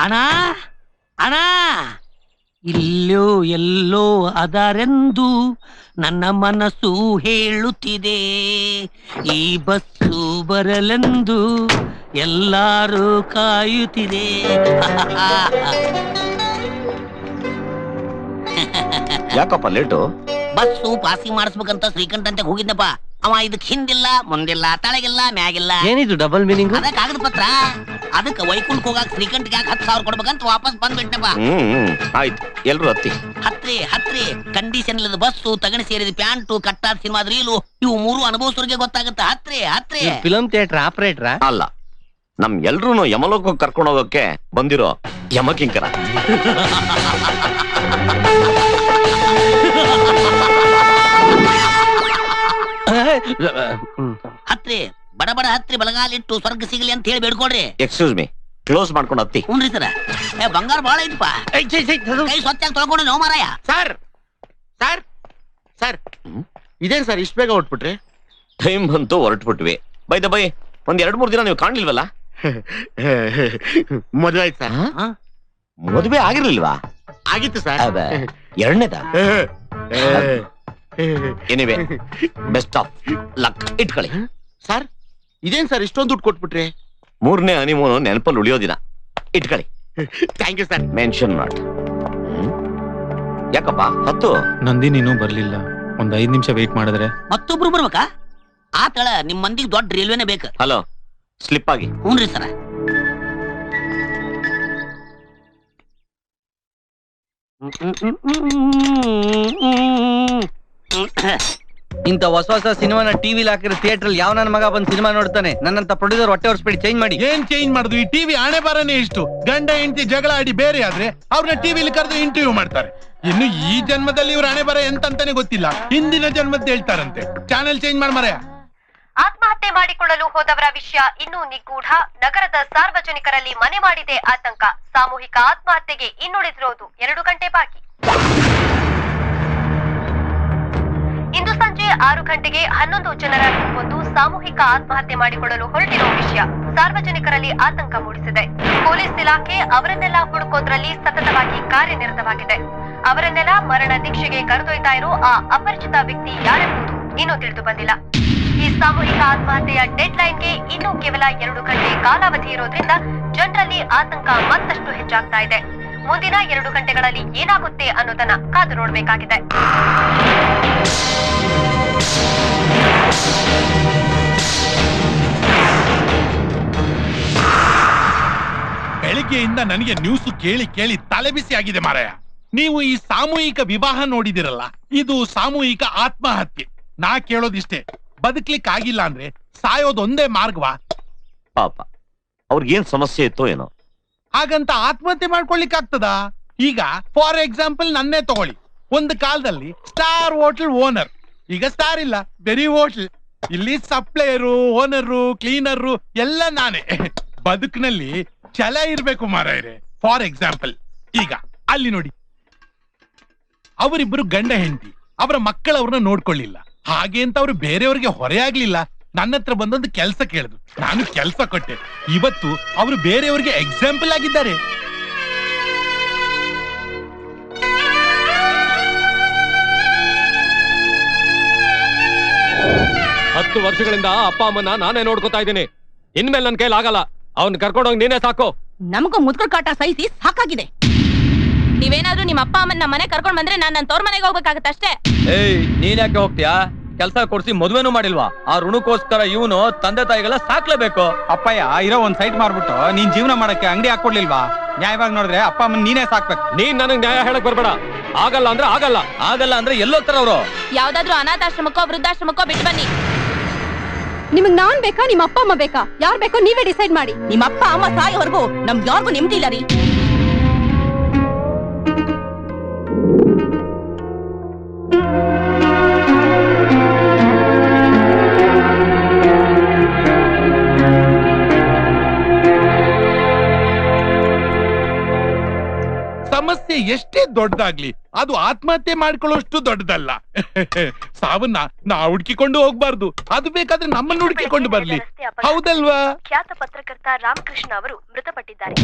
ಅಣ್ಣ ಅಣ್ಣ, ಇಲ್ಲೋ ಎಲ್ಲೋ ಅದರೆಂದು ನನ್ನ ಮನಸ್ಸು ಹೇಳುತ್ತಿದೆ. ಈ ಬಸ್ಸು ಬರಲೆಂದು ಎಲ್ಲರೂ ಕಾಯುತ್ತಿದೆ. ಯಾಕಪ್ಪ ಲೇಟು? ಬಸ್ಸು ಪಾಸಿಂಗ್ ಮಾಡಿಸ್ಬೇಕಂತ ಶ್ರೀಕಂಠಂತೆ ಹೋಗಿದ್ದಪ್ಪ. ಅವ ಇದಕ್ ಹಿಂದಿಲ್ಲ ಮುಂದಿಲ್ಲ ತಳಗಿಲ್ಲ ಮ್ಯಾಗಿಲ್ಲ. ಏನಿದು ಡಬಲ್ ಮೀನಿಂಗ್? ಅದ ಕಾಗದ ಪತ್ರ. ಅದಕ್ಕೆ ವೈಕುಂಠ ಹೋಗಾಕ ಶ್ರೀಕಂಠಿಗೆ 10,000 ಕೊಡ್ಬೇಕಂತ ವಾಪಸ್ ಬಂದ್ಬಿಟ್ಟಪ್ಪ. ಆಯ್ತು, ಎಲ್ರು ಹತ್ತಿ. ಹತ್ರಿ ಕಂಡೀಷನ್ ಇಲ್ಲದ ಬಸ್ಸು, ತಗಣಿ ಸೇರಿದ ಪ್ಯಾಂಟು, ಕಟ್ಟಾದ ಸಿನಿಮಾದ ರೀಲು, ಇವು ಮೂರು ಅನುಭವಿಸೋರಿಗೆ ಗೊತ್ತಾಗುತ್ತೆ. ಹತ್ರಿ ಫಿಲಂ ಥಿಯೇಟರ್ ಆಪರೇಟರ್ ಅಲ್ಲ, ನಮ್ ಎಲ್ರು ಯಮಲೋಕಕ್ಕೆ ಕರ್ಕೊಂಡು ಹೋಗೋಕೆ ಬಂದಿರೋ ಯಮಕಿಂಕರ. ಹತ್ರಿ ಬಡ ಬಡ ಹತ್ರಿ ಬಲಗಾಲಿಟ್ಟು ಸ್ವರ್ಗ ಸಿಗಲಿ ಅಂತ ಹೇಳಿ ಬೇಡ್ಕೊಡ್ರಿ. ಎಕ್ಸ್ಕ್ಯೂಸ್ ಮೀ, ಕ್ಲೋಸ್ ಮಾಡ್ಕೊಂಡು ಹತ್ತಿ. ಹುನ್ರಿ ಸರ. ಬಂಗಾರ ಬಾಳ ಐತಪ್ಪ. ಕೈ ಸ್ವಚ್ಛ ತೊಳ್ಕೊಂಡು ನೋ ಮಾರಾಯ. ಸರ್ ಸರ್ ಸರ್, ಇದೇನ್ ಸರ್ ಇಷ್ಟ ಬೇಗ ಹೊಟ್ಬಿಟ್ರಿ? ಟೈಮ್ ಬಂತು, ಹೊರಟ್ಬಿಟ್ವಿ. ಬೈ ದ ಬೈ, ಒಂದ್ 2-3 ದಿನ ನೀವು ಕಾಣ್ಲಿಲ್ವಲ್ಲ? ಮದುವೆ ಆಯ್ತು ಸರ್. ಮದುವೆ ಆಗಿರ್ಲಿಲ್ವಾ? ಆಗಿತ್ತು ಸರ್. ಎರಡನೇದ? Anyway, best of luck. ಇಟ್ಕೊಳ್ಳಿ. ಸರ್ ಇದೇನ್ ಸರ್ ಇಷ್ಟೊಂದು ದುಡ್ಡು ಕೊಟ್ಬಿಟ್ರಿ? 3ನೇ ಹನಿಮೂನು ನೆನಪಲ್ಲಿ ಉಳಿಯೋ ದಿನ. ಇಟ್ಕೊಳ್ಳಿ. Thank you sir. ಮೆನ್ಷನ್ ಮಾಡಿ. ಯಾಕಪ್ಪ ಹತ್ತು? ನಂದಿ ನೀನು ಬರ್ಲಿಲ್ಲ, ಒಂದ್ 5 ನಿಮಿಷ ವೇಟ್ ಮಾಡಿದ್ರೆ. ಮತ್ತೊಬ್ರು ಬರ್ಬೇಕಾ? ಆ ತಳ ನಿಮ್ ಮಂದಿಗೆ ದೊಡ್ಡ ರೈಲ್ವೆನೇ ಬೇಕು. ಹಲೋ, ಸ್ಲಿಪ್ ಆಗಿ. ಹ್ಞೂನ್ರಿ ಸರ. ಇಂತ ಹೊಸ ಹೊಸ ಸಿನಿಮಾನ ಟಿವಿಲಿ ಹಾಕಿರೋ ಥಿಯೇಟರ್ ಯಾವ ನನ್ನ ಮಗ ಬಂದ್ ಸಿನಿಮಾ ನೋಡ್ತಾನೆ? ನನ್ನಂತ ಪ್ರೊಡ್ಯೂಸರ್ ಹೊಟ್ಟೆ ಹೊರ್ಸ್ಬಿಡಿ, ಚೇಂಜ್ ಮಾಡಿ. ಏನ್ ಚೇಂಜ್ ಮಾಡುದು? ಈ ಟಿವಿ ಹಣೆ ಬರನೇ ಇಷ್ಟು. ಗಂಡ ಹೆಂಡತಿ ಜಗಳ ಆಡಿ ಬೇರೆ ಆದ್ರೆ ಅವ್ರನ್ನ ಟಿವಿಲಿ ಕರೆದು ಇಂಟರ್ವ್ಯೂ ಮಾಡ್ತಾರೆ. ಇನ್ನು ಈ ಜನ್ಮದಲ್ಲಿ ಇವ್ರ ಹಣೆ ಬರ ಎಂತಂತಾನೆ ಗೊತ್ತಿಲ್ಲ, ಹಿಂದಿನ ಜನ್ಮದ ಹೇಳ್ತಾರಂತೆ. ಚಾನೆಲ್ ಚೇಂಜ್ ಮಾಡ್ ಮರೆಯ. ಆತ್ಮಹತ್ಯೆ ಮಾಡಿಕೊಳ್ಳಲು ಹೋದವರ ವಿಷಯ ಇನ್ನೂ ನಿಗೂಢ. ನಗರದ ಸಾರ್ವಜನಿಕರಲ್ಲಿ ಮನೆ ಮಾಡಿದೆ ಆತಂಕ. ಸಾಮೂಹಿಕ ಆತ್ಮಹತ್ಯೆಗೆ ಇನ್ನುಳಿದಿರೋದು 2 ಗಂಟೆ ಬಾಕಿ. ಇಂದು ಸಂಜೆ 6 ಗಂಟೆಗೆ 11 ಜನರ ಗುಂಪೊಂದು ಸಾಮೂಹಿಕ ಆತ್ಮಹತ್ಯೆ ಮಾಡಿಕೊಳ್ಳಲು ಹೊರಟಿರೋ ವಿಷಯ ಸಾರ್ವಜನಿಕರಲ್ಲಿ ಆತಂಕ ಮೂಡಿಸಿದೆ. ಪೊಲೀಸ್ ಇಲಾಖೆ ಅವರನ್ನೆಲ್ಲ ಹುಡುಕೋದ್ರಲ್ಲಿ ಸತತವಾಗಿ ಕಾರ್ಯನಿರತವಾಗಿದೆ. ಅವರನ್ನೆಲ್ಲ ಮರಣ ದೀಕ್ಷೆಗೆ ಕರೆದೊಯ್ತಾ ಇರೋ ಆ ಅಪರಿಚಿತ ವ್ಯಕ್ತಿ ಯಾರೆಂಬುದು ಇನ್ನೂ ತಿಳಿದು ಬಂದಿಲ್ಲ. ಈ ಸಾಮೂಹಿಕ ಆತ್ಮಹತ್ಯೆಯ ಡೆಡ್ ಲೈನ್ಗೆ ಇನ್ನೂ ಕೇವಲ 2 ಗಂಟೆ ಕಾಲಾವಧಿ ಇರೋದ್ರಿಂದ ಜನರಲ್ಲಿ ಆತಂಕ ಮತ್ತಷ್ಟು ಹೆಚ್ಚಾಗ್ತಾ ಇದೆ. ಮುಂದಿನ 2 ಗಂಟೆಗಳಲ್ಲಿ ಏನಾಗುತ್ತೆ ಅನ್ನೋದನ್ನ ಕಾದು ನೋಡಬೇಕಾಗಿದೆ. ಬೆಳಿಗ್ಗೆಯಿಂದ ನನಗೆ ನ್ಯೂಸ್ ಕೇಳಿ ಕೇಳಿ ತಲೆ ಬಿಸಿ ಆಗಿದೆ ಮಾರಾಯ. ನೀವು ಈ ಸಾಮೂಹಿಕ ವಿವಾಹ ನೋಡಿದಿರಲ್ಲ, ಇದು ಸಾಮೂಹಿಕ ಆತ್ಮಹತ್ಯೆ. ನಾ ಕೇಳೋದಿಷ್ಟೇ, ಬದುಕ್ಲಿಕ್ಕೆ ಆಗಿಲ್ಲ ಅಂದ್ರೆ ಸಾಯೋದೊಂದೇ ಮಾರ್ಗವಾ? ಪಾಪ ಅವ್ರಿಗೇನ್ ಸಮಸ್ಯೆ ಇತ್ತೋ ಏನೋ, ಹಾಗಂತ ಆತ್ಮಹತ್ಯೆ ಮಾಡ್ಕೊಳ್ಲಿಕ್ಕೆ ಆಗ್ತದಾ? ಈಗ ಫಾರ್ ಎಕ್ಸಾಂಪಲ್ ನನ್ನೇ ತಗೊಳ್ಳಿ. ಒಂದು ಕಾಲದಲ್ಲಿ ಸ್ಟಾರ್ ಹೋಟೆಲ್ ಓನರ್, ಈಗ ಸ್ಟಾರ್ ಇಲ್ಲ, ಬೆರಿ ಹೋಟೆಲ್. ಇಲ್ಲಿ ಸಪ್ಲೈಯರು, ಓನರು, ಕ್ಲೀನರು ಎಲ್ಲ ನಾನೇ. ಬದುಕಿನಲ್ಲಿ ಛಲ ಇರ್ಬೇಕು ಮಾರಾಯರೆ. ಫಾರ್ ಎಕ್ಸಾಂಪಲ್ ಈಗ ಅಲ್ಲಿ ನೋಡಿ, ಅವರಿಬ್ಬರು ಗಂಡ ಹೆಂಡತಿ, ಅವರ ಮಕ್ಕಳವ್ರನ್ನ ನೋಡ್ಕೊಳ್ಳಿಲ್ಲ. ಹಾಗೆ ಅಂತ ಅವ್ರು ಬೇರೆಯವ್ರಿಗೆ ಹೊರೆ ಆಗ್ಲಿಲ್ಲ. ನನ್ನ ಹತ್ರ ಬಂದೊಂದು ಕೆಲಸ ಕೇಳಿದ್ರು, ನಾನು ಕೆಲಸ ಕೊಟ್ಟೆ. ಇವತ್ತು ಅವರು ಬೇರೆಯವ್ರಿಗೆ ಎಕ್ಸಾಂಪಲ್ ಆಗಿದ್ದಾರೆ. 10 ವರ್ಷಗಳಿಂದ ಅಪ್ಪ ಅಮ್ಮನ ನಾನೇ ನೋಡ್ಕೊತಾ ಇದ್ದೀನಿ. ಇನ್ಮೇಲೆ ನನ್ ಕೈಲಿ ಆಗಲ್ಲ. ಅವ್ನ್ ಕರ್ಕೊಂಡೋಗಿ ನೀನೇ ಸಾಕು. ನಮಗೂ ಮುದ್ಕರ್ ಕಾಟ ಸಹಿಸಿ ಸಾಕಾಗಿದೆ. ನೀವೇನಾದ್ರೂ ನಿಮ್ಮ ಅಪ್ಪ ಅಮ್ಮನ ಮನೆ ಕರ್ಕೊಂಡ್ ಬಂದ್ರೆ ನಾನು ನನ್ನ ತೋರ್ ಮನೆಗೆ ಹೋಗ್ಬೇಕಾಗತ್ತೆ ಅಷ್ಟೇ. ಏಯ್, ನೀನ್ ಯಾಕೆ ಹೋಗ್ತೀಯಾ? ಕೆಲಸ ಕೊಡ್ಸಿ ಮದ್ವೆನೂ ಮಾಡಿಲ್ವಾ? ಆ ಋಣಕ್ಕೋಸ್ಕರ ಇವನು ತಂದೆ ತಾಯಿಗೆಲ್ಲ ಸಾಕ್ಲೇಬೇಕು. ಅಪ್ಪಯ್ಯ ಇರೋ ಒಂದ್ ಸೈಟ್ ಮಾರ್ಬಿಟ್ಟು ನೀನ್ ಜೀವನ ಮಾಡಕ್ಕೆ ಅಂಗಡಿ ಹಾಕೊಡ್ಲಿಲ್ವಾ? ನ್ಯಾಯವಾಗಿ ನೋಡಿದ್ರೆ ಅಪ್ಪ ಅಮ್ಮನ್ ನೀನೇ ಸಾಕ್ಬೇಕು. ನೀನ್ ನನಗ್ ನ್ಯಾಯ ಹೇಳಕ್ ಬರ್ಬೇಡ. ಆಗಲ್ಲ ಅಂದ್ರೆ ಆಗಲ್ಲ, ಆಗಲ್ಲ ಅಂದ್ರೆ ಎಲ್ಲೋಗ್ತಾರ ಅವ್ರು? ಯಾವ್ದಾದ್ರೂ ಅನಾಥಾಶ್ರಮಕ್ಕೋ ವೃದ್ಧಾಶ್ರಮಕ್ಕೋ ಬಿಟ್ಟು ಬನ್ನಿ. ನಿಮಗ್ ನಾನ್ ಬೇಕಾ ನಿಮ್ಮ ಅಪ್ಪ ಅಮ್ಮ ಬೇಕಾ? ಯಾರ್ ಬೇಕೋ ನೀವೇ ಡಿಸೈಡ್ ಮಾಡಿ. ನಿಮ್ಮ ಅಪ್ಪ ಅಮ್ಮ ಸಾಯೋವರೆಗೂ ನಮ್ಗೆ ಯಾರಿಗೂ ನೆಮ್ಮದಿ ಇಲ್ಲ ರೀ. ಸಮಸ್ಯೆ ಎಷ್ಟೇ ದೊಡ್ಡದಾಗ್ಲಿ ಅದು ಆತ್ಮಹತ್ಯೆ ಮಾಡ್ಕೊಳ್ಳೋಷ್ಟು ದೊಡ್ಡದಲ್ಲ. ಸಾವನ್ನ ನಾವು ಹುಡುಕಿಕೊಂಡು ಹೋಗ್ಬಾರ್ದು, ಅದು ಬೇಕಾದ್ರೆ ನಮ್ಮನ್ನು ಹುಡುಕಿಕೊಂಡು ಬರ್ಲಿ. ಹೌದಲ್ವಾ? ಖ್ಯಾತ ಪತ್ರಕರ್ತ ರಾಮಕೃಷ್ಣ ಅವರು ಮೃತಪಟ್ಟಿದ್ದಾರೆ.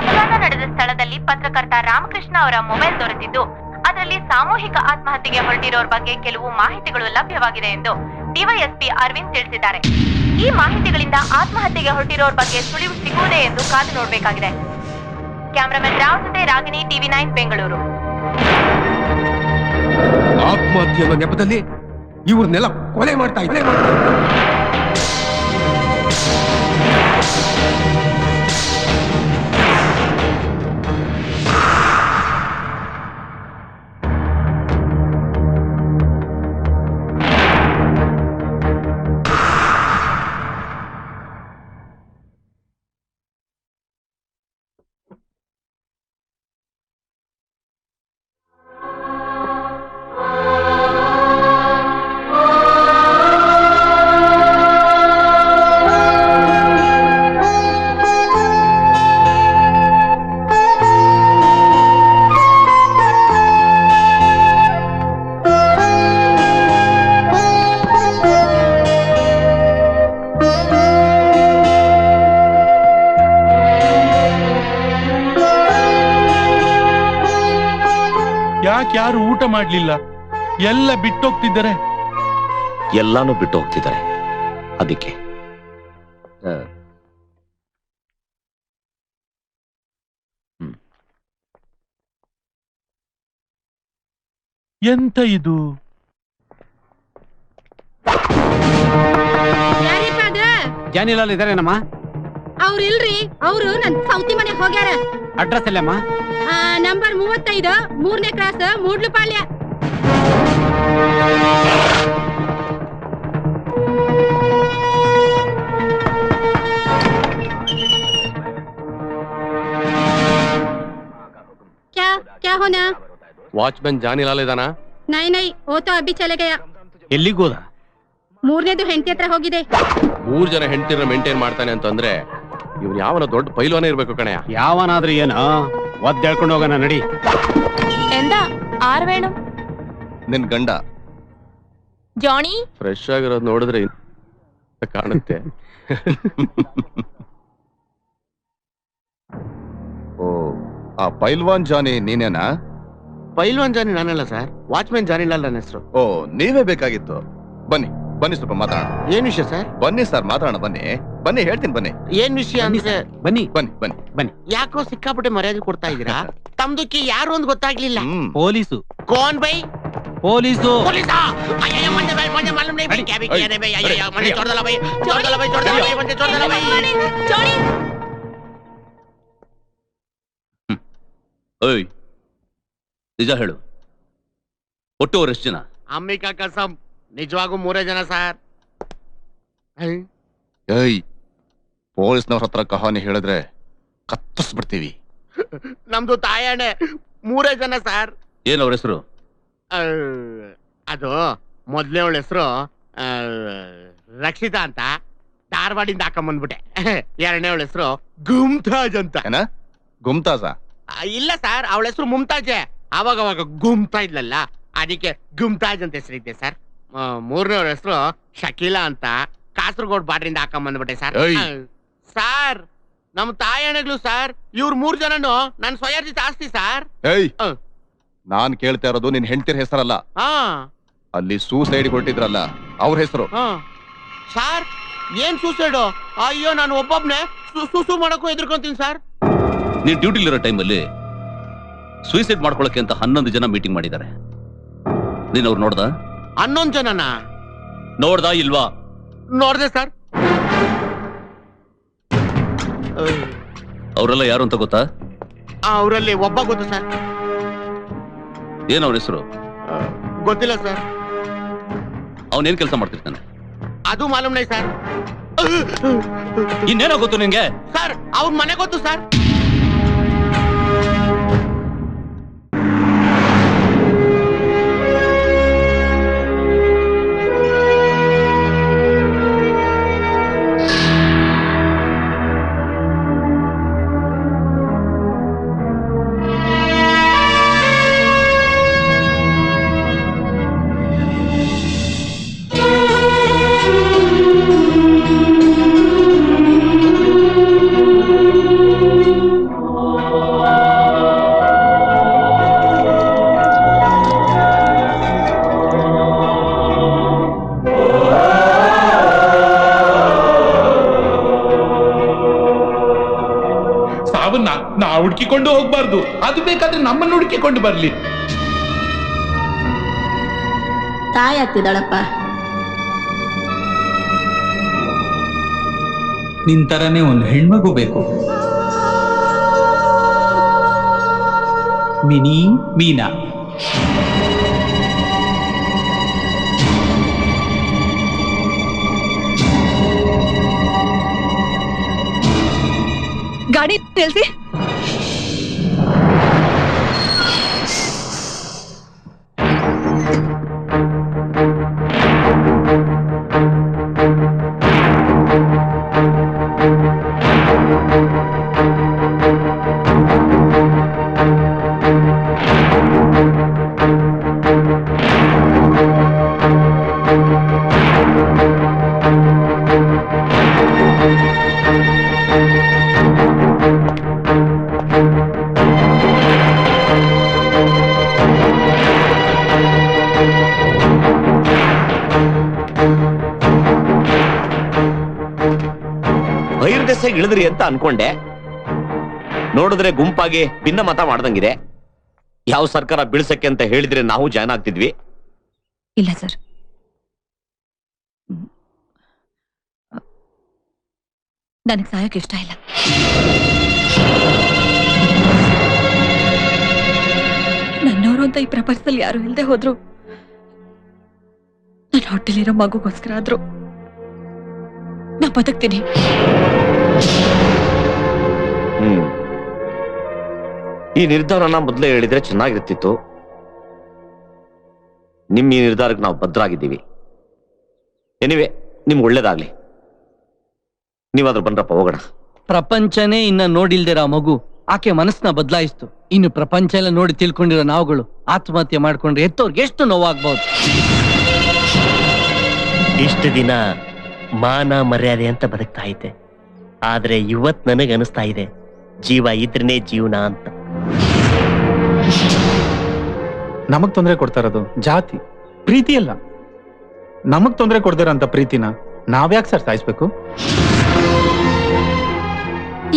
ಅಪಘಾತ ನಡೆದ ಸ್ಥಳದಲ್ಲಿ ಪತ್ರಕರ್ತ ರಾಮಕೃಷ್ಣ ಅವರ ಮೊಬೈಲ್ ದೊರೆತಿದ್ದು ಅದರಲ್ಲಿ ಸಾಮೂಹಿಕ ಆತ್ಮಹತ್ಯೆಗೆ ಹೊರಟಿರೋರ್ ಬಗ್ಗೆ ಕೆಲವು ಮಾಹಿತಿಗಳು ಲಭ್ಯವಾಗಿದೆ ಎಂದು ಡಿವೈಎಸ್ಪಿ ಅರವಿಂದ್ ತಿಳಿಸಿದ್ದಾರೆ. ಈ ಮಾಹಿತಿಗಳಿಂದ ಆತ್ಮಹತ್ಯೆಗೆ ಹೊರಟಿರೋರ್ ಬಗ್ಗೆ ಸುಳಿವು ಸಿಗುವುದೇ ಎಂದು ಕಾದು ನೋಡಬೇಕಾಗಿದೆ. ಕ್ಯಾಮರಾಮನ್ ರಾವ್ ಜೊತೆ ರಾಗಿಣಿ, TV9 ಬೆಂಗಳೂರು. ಆತ್ಮಹತ್ಯೆ ಅನ್ನೋ ನೆಪದಲ್ಲಿ ಇವ್ರನ್ನೆಲ್ಲ ಕೊಲೆ ಮಾಡ್ತಾ ಇದ್ದಾರೆ. ಯಾರು ಊಟ ಮಾಡ್ಲಿಲ್ಲ, ಎಲ್ಲ ಬಿಟ್ಟೋಗ್ತಿದ್ದಾರೆ. ಎಲ್ಲಾನು ಬಿಟ್ಟು ಹೋಗ್ತಿದ್ದಾರೆ. ಅದಕ್ಕೆ ಎಂತ ಇದು? ಜಾನಿಲಾಲ್ ಇದಾರೇನಮ್ಮ? ಅವ್ರು ಇಲ್ರಿ, ಅವ್ರು ನನ್ ಸೌತಿ ಮನೆ ಹೋಗ್ಯಾರ. ಅಡ್ರೆಸ್ ಎಲ್ಲಮ್ಮ? ನಂಬರ್ 35 3ನೇ ಕ್ರಾಸ್ ಮೂಡ್ಲುಪಾಳ್ಯ. क्या होना? ವಾಚ್ಮನ್ ಜಾನಿಲಾಲ್ ಇದಾನ? नहीं वो तो अभी चले गया. ಎಲ್ಲಿಗೋದ? 3ನೇದು ಹೆಂಡತಿ ಹತ್ರ ಹೋಗಿದೆ. 3 ಜನ ಹೆಂಡತಿರ ಮೇಂಟೈನ್ ಮಾಡ್ತಾನೆ ಅಂತಂದ್ರೆ ಇವ್ನು ಯಾವನ ದೊಡ್ಡ ಪೈಲ್ವಾನ ಇರ್ಬೇಕು ಕಣಯ್ಯ. ಯಾವನಾದ್ರೂ ಏನ ಒದ್ದು ಹೇಳ್ಕೊಂಡು ಹೋಗೋಣ ನಡಿ. എന്താ ആര് വേണം? ನಿನ್ ಗಂಡ ജോണി ಫ್ರೆಶ್ ಆಗಿರೋದು ನೋಡಿದ್ರೆ ಕಾಣುತ್ತೆ. ಓ, ಆ ಪೈಲ್ವಾನ್ ಜಾನಿ ನೀನೇನಾ? ಪೈಲ್ವಾನ್ ಜಾನಿ ನಾನಲ್ಲ ಸರ್, ವಾಚ್ಮನ್ ಜಾನಿಲಾಲ್ ನನ್ನ ಹೆಸರು. ಓ, ನೀವೇ ಬೇಕಾಗಿತ್ತು. ಬನ್ನಿ ಬನ್ನಿ, ಸ್ವಲ್ಪ ಮಾತಾಡೋಣ. ಏನ್ ವಿಷಯ ಸರ್? ಬನ್ನಿ ಸರ್, ಮಾತಾಡೋಣ. ಬನ್ನಿ ಬನ್ನಿ, ಹೇಳ್ತೀನಿ ಬನ್ನಿ. ಏನ್ ವಿಷಯ ಅಂದ್ರೆ? ಬನ್ನಿ ಬನ್ನಿ ಬನ್ನಿ ಬನ್ನಿ. ಯಾಕೋ ಸಿಕ್ಕಾಪಟ್ಟೆ ಮರ್ಯಾದೆ ಕೊಡ್ತಾ ಇದೀರಾ? ತಮ್ದಕ್ಕೆ ಯಾರು ಅಂತ ಗೊತ್ತಾಗ್ಲಿಲ್ಲ. ಪೊಲೀಸು. Cone by? ಪೊಲೀಸು. ಪೊಲೀಸಾ? ಅಯ್ಯಯ್ಯ, ಮಂಡೆ ಬೈ, ಮಂಡೆ ಮಾಲೂಮ್ नहीं भाई, क्या भी किया रे भाई? अय्या, मंडे छोड़ दला भाई, छोड़ दला भाई, छोड़ दला भाई, मंडे छोड़ दला भाई. ಜೋಣಿ ಓಯ್, ನಿಜ ಹೇಳು, ಒಟ್ಟು ಅವ್ರು ಎಷ್ಟು ಜನ? ಅಂಬಿಕಾ ಕಸಂ ನಿಜವಾಗೂ 3 ಜನ ಸರ್. ಏಯ್, ಪೊಲೀಸ್ನವ್ರ ಹತ್ರ ಕಹಾನಿ ಹೇಳಿದ್ರೆ ಕತ್ತರಿಸ್ಬಿಡ್ತೀವಿ. ನಮ್ದು ತಾಯಣೆ 3 ಜನ ಸರ್. ಏನ್ ಅವ್ರ ಹೆಸರು? ಅದು ಮೊದ್ಲೇ ಅವಳ ಹೆಸರು ರಕ್ಷಿತಾ ಅಂತ, ಧಾರವಾಡಿಂದ ಹಾಕೊಂಬಂದ್ಬಿಟ್ಟೆ. 2ನೇ ಅವಳ ಹೆಸರು ಗುಮ್ತಾಜ್ ಅಂತ. ಗುಮ್ತಾಜ? ಇಲ್ಲ ಸರ್, ಅವಳ ಹೆಸರು ಮುಮ್ತಾಜೆ. ಅವಾಗ ಗುಮ್ತಾ ಇದ್ಲಲ್ಲ, ಅದಕ್ಕೆ ಗುಮ್ತಾಜ್ ಅಂತ ಹೆಸರಿದ್ದೆ ಸರ್. 3ನೇ ಅವಳ ಹೆಸರು ಶಕೀಲಾ ಅಂತ, ಕಾಸರಗೋಡ್ ಬಾರ್ಡ್ರಿಂದ ಹಾಕೊಂಬಂದ್ಬಿಟ್ಟೆ ಸರ್. ಸರ್, ನಮ್ ತಾಯಣಗಳು ಸರ್, ಇವ್ರ 3 ಜನನು ನನ್ ಸ್ವಯಾರ್ಜಿತ ಆಸ್ತಿ ಸರ್. ಏಯ್ ನಾನ್ ಕೇಳ್ತಾ ಇರೋದು ನಿನ್ ಹೆಂಡತಿರ ಹೆಸರಲ್ಲ, ಅಲ್ಲಿ ಸೂಸೈಡ್ ಕೊಟ್ಟಿದ್ರಲ್ಲ ಅವ್ರ ಹೆಸರು. ಸರ್ ಏನ್ ಸೂಸೈಡು? ಅಯ್ಯೋ ನಾನು ಒಬ್ಬೊಬ್ನೆ ಸೂಸು ಮಾಡಕ್ಕೂ ಎದುರ್ಕೊಂತೀನಿ ಸರ್. ನೀನ್ ಡ್ಯೂಟಿಲಿರೋ ಟೈಮಲ್ಲಿ ಸೂಸೈಡ್ ಮಾಡ್ಕೊಳಕ್ಕೆ ಅಂತ 11 ಜನ ಮೀಟಿಂಗ್ ಮಾಡಿದ್ದಾರೆ. ನೀನ್ ಅವ್ರು ನೋಡ್ದ? 11 ಜನನ ನೋಡ್ದಾ ಇಲ್ವಾ? ನೋಡ್ದೆ ಸರ್. ಅವರೆಲ್ಲ ಯಾರು ಅಂತ ಗೊತ್ತಾ? ಅವರಲ್ಲಿ ಒಬ್ಬ ಗೊತ್ತು ಸರ್. ಏನ್ ಅವ್ರ ಹೆಸರು? ಗೊತ್ತಿಲ್ಲ ಸರ್. ಅವನೇನ್ ಕೆಲಸ ಮಾಡ್ತಿರ್ತಾನೆ? ಅದು ಮಾಲೂಮ್ ನೈ ಸರ್. ಇನ್ನೇನೋ ಗೊತ್ತು ನಿಂಗೆ? ಸರ್ ಅವ್ರ ಮನೆ ಗೊತ್ತು ಸರ್. ಸಾವನ್ನ ನಾವು ಹುಡುಕಿಕೊಂಡು ಹೋಗ್ಬಾರ್ದು, ಅದು ಬೇಕಾದ್ರೆ ನಮ್ಮನ್ನು ಹುಡುಕಿಕೊಂಡು ಬರ್ಲಿ. ತಾಯಿ ಆಗ್ತಿದ್ದಾಳಪ್ಪ. ನಿನ್ ತರನೇ ಒಂದು ಹೆಣ್ಮಗು ಬೇಕು. ಮಿನಿ ಮೀನಾ. ಗಾಡಿ ನಿಲ್ಸಿ. ಬೈರ್ದೆಸೆಗೆ ಇಳಿದ್ರಿ ಅಂತ ಅನ್ಕೊಂಡೆ, ನೋಡಿದ್ರೆ ಗುಂಪಾಗಿ ಭಿನ್ನ ಮತ ಮಾಡ್ದಂಗಿದೆ. ಯಾವ ಸರ್ಕಾರ ಬೀಳ್ಸಕ್ಕೆ ಅಂತ ಹೇಳಿದ್ರೆ ನಾವು ಜಾಯ್ನ್ ಆಗ್ತಿದ್ವಿ. ಇಲ್ಲ ಸರ್, ನನಗೆ ಸಾಯಕ್ಕೆ ಇಷ್ಟ ಇಲ್ಲ. ನನ್ನವರು ಅಂತ ಈ ಪ್ರಪಂಚದಲ್ಲಿ ಯಾರು ಇಲ್ಲದೆ ಹೋದ್ರು, ನನ್ನ ಹೊಟ್ಟೆಲಿರೋ ಮಗುಗೋಸ್ಕರ ಆದ್ರೂ ನಾ ಬದುಕ್ತೀನಿ. ಈ ನಿರ್ಧಾರನ ಮೊದಲೇ ಹೇಳಿದ್ರೆ ಚೆನ್ನಾಗಿರ್ತಿತ್ತು. ನಿಮ್ ಈ ನಿರ್ಧಾರಕ್ಕೆ ನಾವು ಭದ್ರಾಗಿದ್ದೀವಿ. ಎನಿವೆ, ನಿಮ್ಗೆ ಒಳ್ಳೇದಾಗ್ಲಿ. ನೀವಾದ್ರೂ ಬಂದ್ರಪ್ಪ, ಹೋಗೋಣ. ಪ್ರಪಂಚನೇ ಇನ್ನ ನೋಡಿಲ್ದಿರ ಮಗು ಆಕೆ ಮನಸ್ಸನ್ನ ಬದಲಾಯಿಸ್ತು. ಇನ್ನು ಪ್ರಪಂಚ ಎಲ್ಲ ನೋಡಿ ತಿಳ್ಕೊಂಡಿರೋ ನಾವುಗಳು ಆತ್ಮಹತ್ಯೆ ಮಾಡ್ಕೊಂಡ್ರೆ ಎತ್ತೋರ್ಗೆ ಎಷ್ಟು ನೋವಾಗ್ಬಹುದು. ಇಷ್ಟು ದಿನ ಮಾನ ಮರ್ಯಾದೆ ಅಂತ ಬದುಕ್ತಾ ಇದ್ದೆ, ಆದ್ರೆ ಇವತ್ ನನಗೆ ಅನಿಸ್ತಾ ಇದೆ ಜೀವ ಇದ್ರನೇ ಜೀವನ ಅಂತ. ನಮಗ್ ತೊಂದರೆ ಕೊಡ್ತಾ ಇರೋದು ಜಾತಿ ಪ್ರೀತಿ ಅಲ್ಲ. ನಮಗ್ ತೊಂದರೆ ಕೊಡ್ದಿರೋಂಥ ಪ್ರೀತಿನ ನಾವ್ಯಾಕೆ ಸರ್ ಸಾಯಿಸ್ಬೇಕು?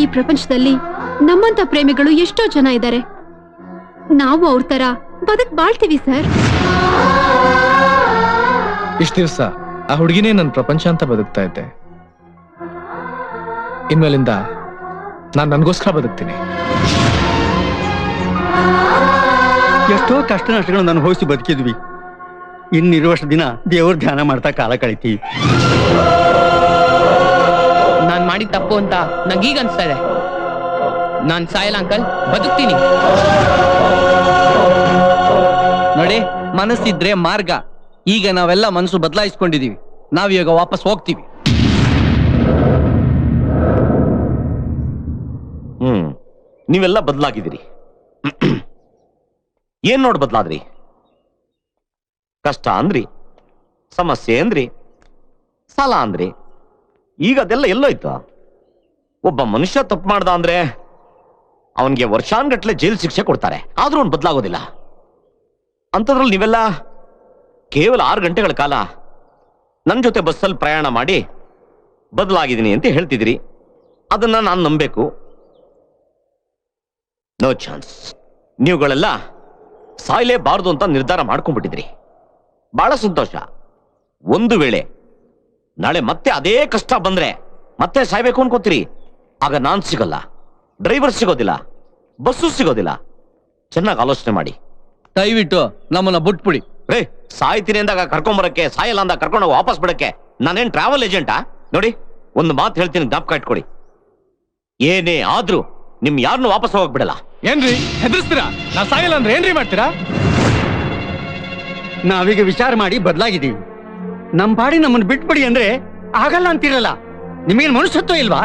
ಈ ಪ್ರಪಂಚದಲ್ಲಿ ನಮ್ಮಂತ ಪ್ರೇಮಿಗಳು ಎಷ್ಟೋ ಜನ ಇದ್ದಾರೆ. ನಾವು ಅವ್ರ ತರ ಬದುಕ್ ಬಾಳ್ತೀವಿ ಸರ್. ಇಷ್ಟ ದಿವಸ ಆ ಹುಡುಗಿನೇ ನನ್ನ ಪ್ರಪಂಚ ಅಂತ ಬದುಕ್ತಾ ಇದ್ದೆ. ಇನ್ಮೇಲಿಂದ ನಾನು ನನ್ಗೋಸ್ಕರ ಬದುಕ್ತೀನಿ. ಎಷ್ಟೋ ಕಷ್ಟ ನಷ್ಟಗಳನ್ನು ಅನುಭವಿಸಿ ಬದುಕಿದ್ವಿ. ಇನ್ನಿರುವಷ್ಟು ದಿನ ದೇವ್ರ ಧ್ಯಾನ ಮಾಡ್ತಾ ಕಾಲ ಕಳಿತೀವಿ. ನಾನ್ ಮಾಡಿದ ತಪ್ಪು ಅಂತ ನಂಗೀಗ ಅನ್ಸ್ತಾ ಇದೆ. ನಾನ್ ಸಾಯಲ್ಲ ಅಂಕಲ್, ಬದುಕ್ತೀನಿ. ನೋಡಿ, ಮನಸ್ಸಿದ್ರೆ ಮಾರ್ಗ. ಈಗ ನಾವೆಲ್ಲ ಮನಸ್ಸು ಬದಲಾಯಿಸ್ಕೊಂಡಿದೀವಿ. ನಾವೀಗ ವಾಪಸ್ ಹೋಗ್ತೀವಿ. ನೀವೆಲ್ಲ ಬದಲಾಗಿದ್ದೀರಿ. ಏನ್ ನೋಡ್ ಬದಲಾದ್ರಿ? ಕಷ್ಟ ಅಂದ್ರಿ, ಸಮಸ್ಯೆ ಅಂದ್ರಿ, ಸಾಲ ಅಂದ್ರಿ. ಈಗ ಅದೆಲ್ಲ ಎಲ್ಲೋಯ್ತು? ಒಬ್ಬ ಮನುಷ್ಯ ತಪ್ಪು ಮಾಡ್ದ ಅಂದ್ರೆ ಅವನ್ಗೆ ವರ್ಷಾನ್ಗಟ್ಲೆ ಜೈಲ್ ಶಿಕ್ಷೆ ಕೊಡ್ತಾರೆ, ಆದ್ರೂ ಅವ್ನು ಬದಲಾಗೋದಿಲ್ಲ. ಅಂಥದ್ರಲ್ಲಿ ನೀವೆಲ್ಲ ಕೇವಲ 6 ಗಂಟೆಗಳ ಕಾಲ ನನ್ನ ಜೊತೆ ಬಸ್ಸಲ್ಲಿ ಪ್ರಯಾಣ ಮಾಡಿ ಬದಲಾಗಿದ್ದೀನಿ ಅಂತ ಹೇಳ್ತಿದ್ರಿ. ಅದನ್ನ ನಾನು ನಂಬೇಕು? No chance. ನೀವುಗಳೆಲ್ಲ ಸಾಯ್ಲೇಬಾರ್ದು ಅಂತ ನಿರ್ಧಾರ ಮಾಡ್ಕೊಂಡ್ಬಿಟ್ಟಿದ್ರಿ. ಬಹಳ ಸಂತೋಷ. ಒಂದು ವೇಳೆ ನಾಳೆ ಮತ್ತೆ ಅದೇ ಕಷ್ಟ ಬಂದ್ರೆ ಮತ್ತೆ ಸಾಯ್ಬೇಕು ಅನ್ಕೋತೀರಿ, ಆಗ ನಾನ್ ಸಿಗಲ್ಲ, ಡ್ರೈವರ್ ಸಿಗೋದಿಲ್ಲ, ಬಸ್ಸು ಸಿಗೋದಿಲ್ಲ. ಚೆನ್ನಾಗಿ ಆಲೋಚನೆ ಮಾಡಿ. ದಯವಿಟ್ಟು ನಮ್ಮನ್ನ ಬಿಟ್ಬಿಡಿ. ರೇ, ಸಾಯ್ತೀನಿ ಅಂದಾಗ ಕರ್ಕೊಂಬರಕ್ಕೆ, ಸಾಯಲ್ಲ ಅಂದಾಗ ಕರ್ಕೊಂಡು ವಾಪಸ್ ಬಿಡಕ್ಕೆ ನಾನೇನ್ ಟ್ರಾವೆಲ್ ಏಜೆಂಟಾ? ನೋಡಿ, ಒಂದು ಮಾತು ಹೇಳ್ತೀನಿ, ಜ್ಞಾಪಕ ಇಟ್ಕೊಡಿ. ಏನೇ ಆದ್ರೂ ನಿಮ್ ಯಾರನ್ನು ವಾಪಸ್ ಹೋಗಕ್ ಬಿಡಲ್ಲ. ಏನ್ರಿ ಹೆದರ್ಸ್ತೀರಾ? ನಾ ಸಾಯಲ್ಲ ಅಂದ್ರೆ ಏನ್ರಿ ಮಾಡ್ತೀರಾ? ನಾವೀಗ ವಿಚಾರ ಮಾಡಿ ಬದಲಾಗಿದ್ದೀವಿ. ನಮ್ ಪಾಡಿ ನಮ್ಮನ್ನು ಬಿಟ್ಬಿಡಿ ಅಂದ್ರೆ ಆಗಲ್ಲ ಅಂತಿರಲ್ಲ. ನಿಮಗೇನು ಮನುಷ್ಯತ್ವ ಇಲ್ವಾ?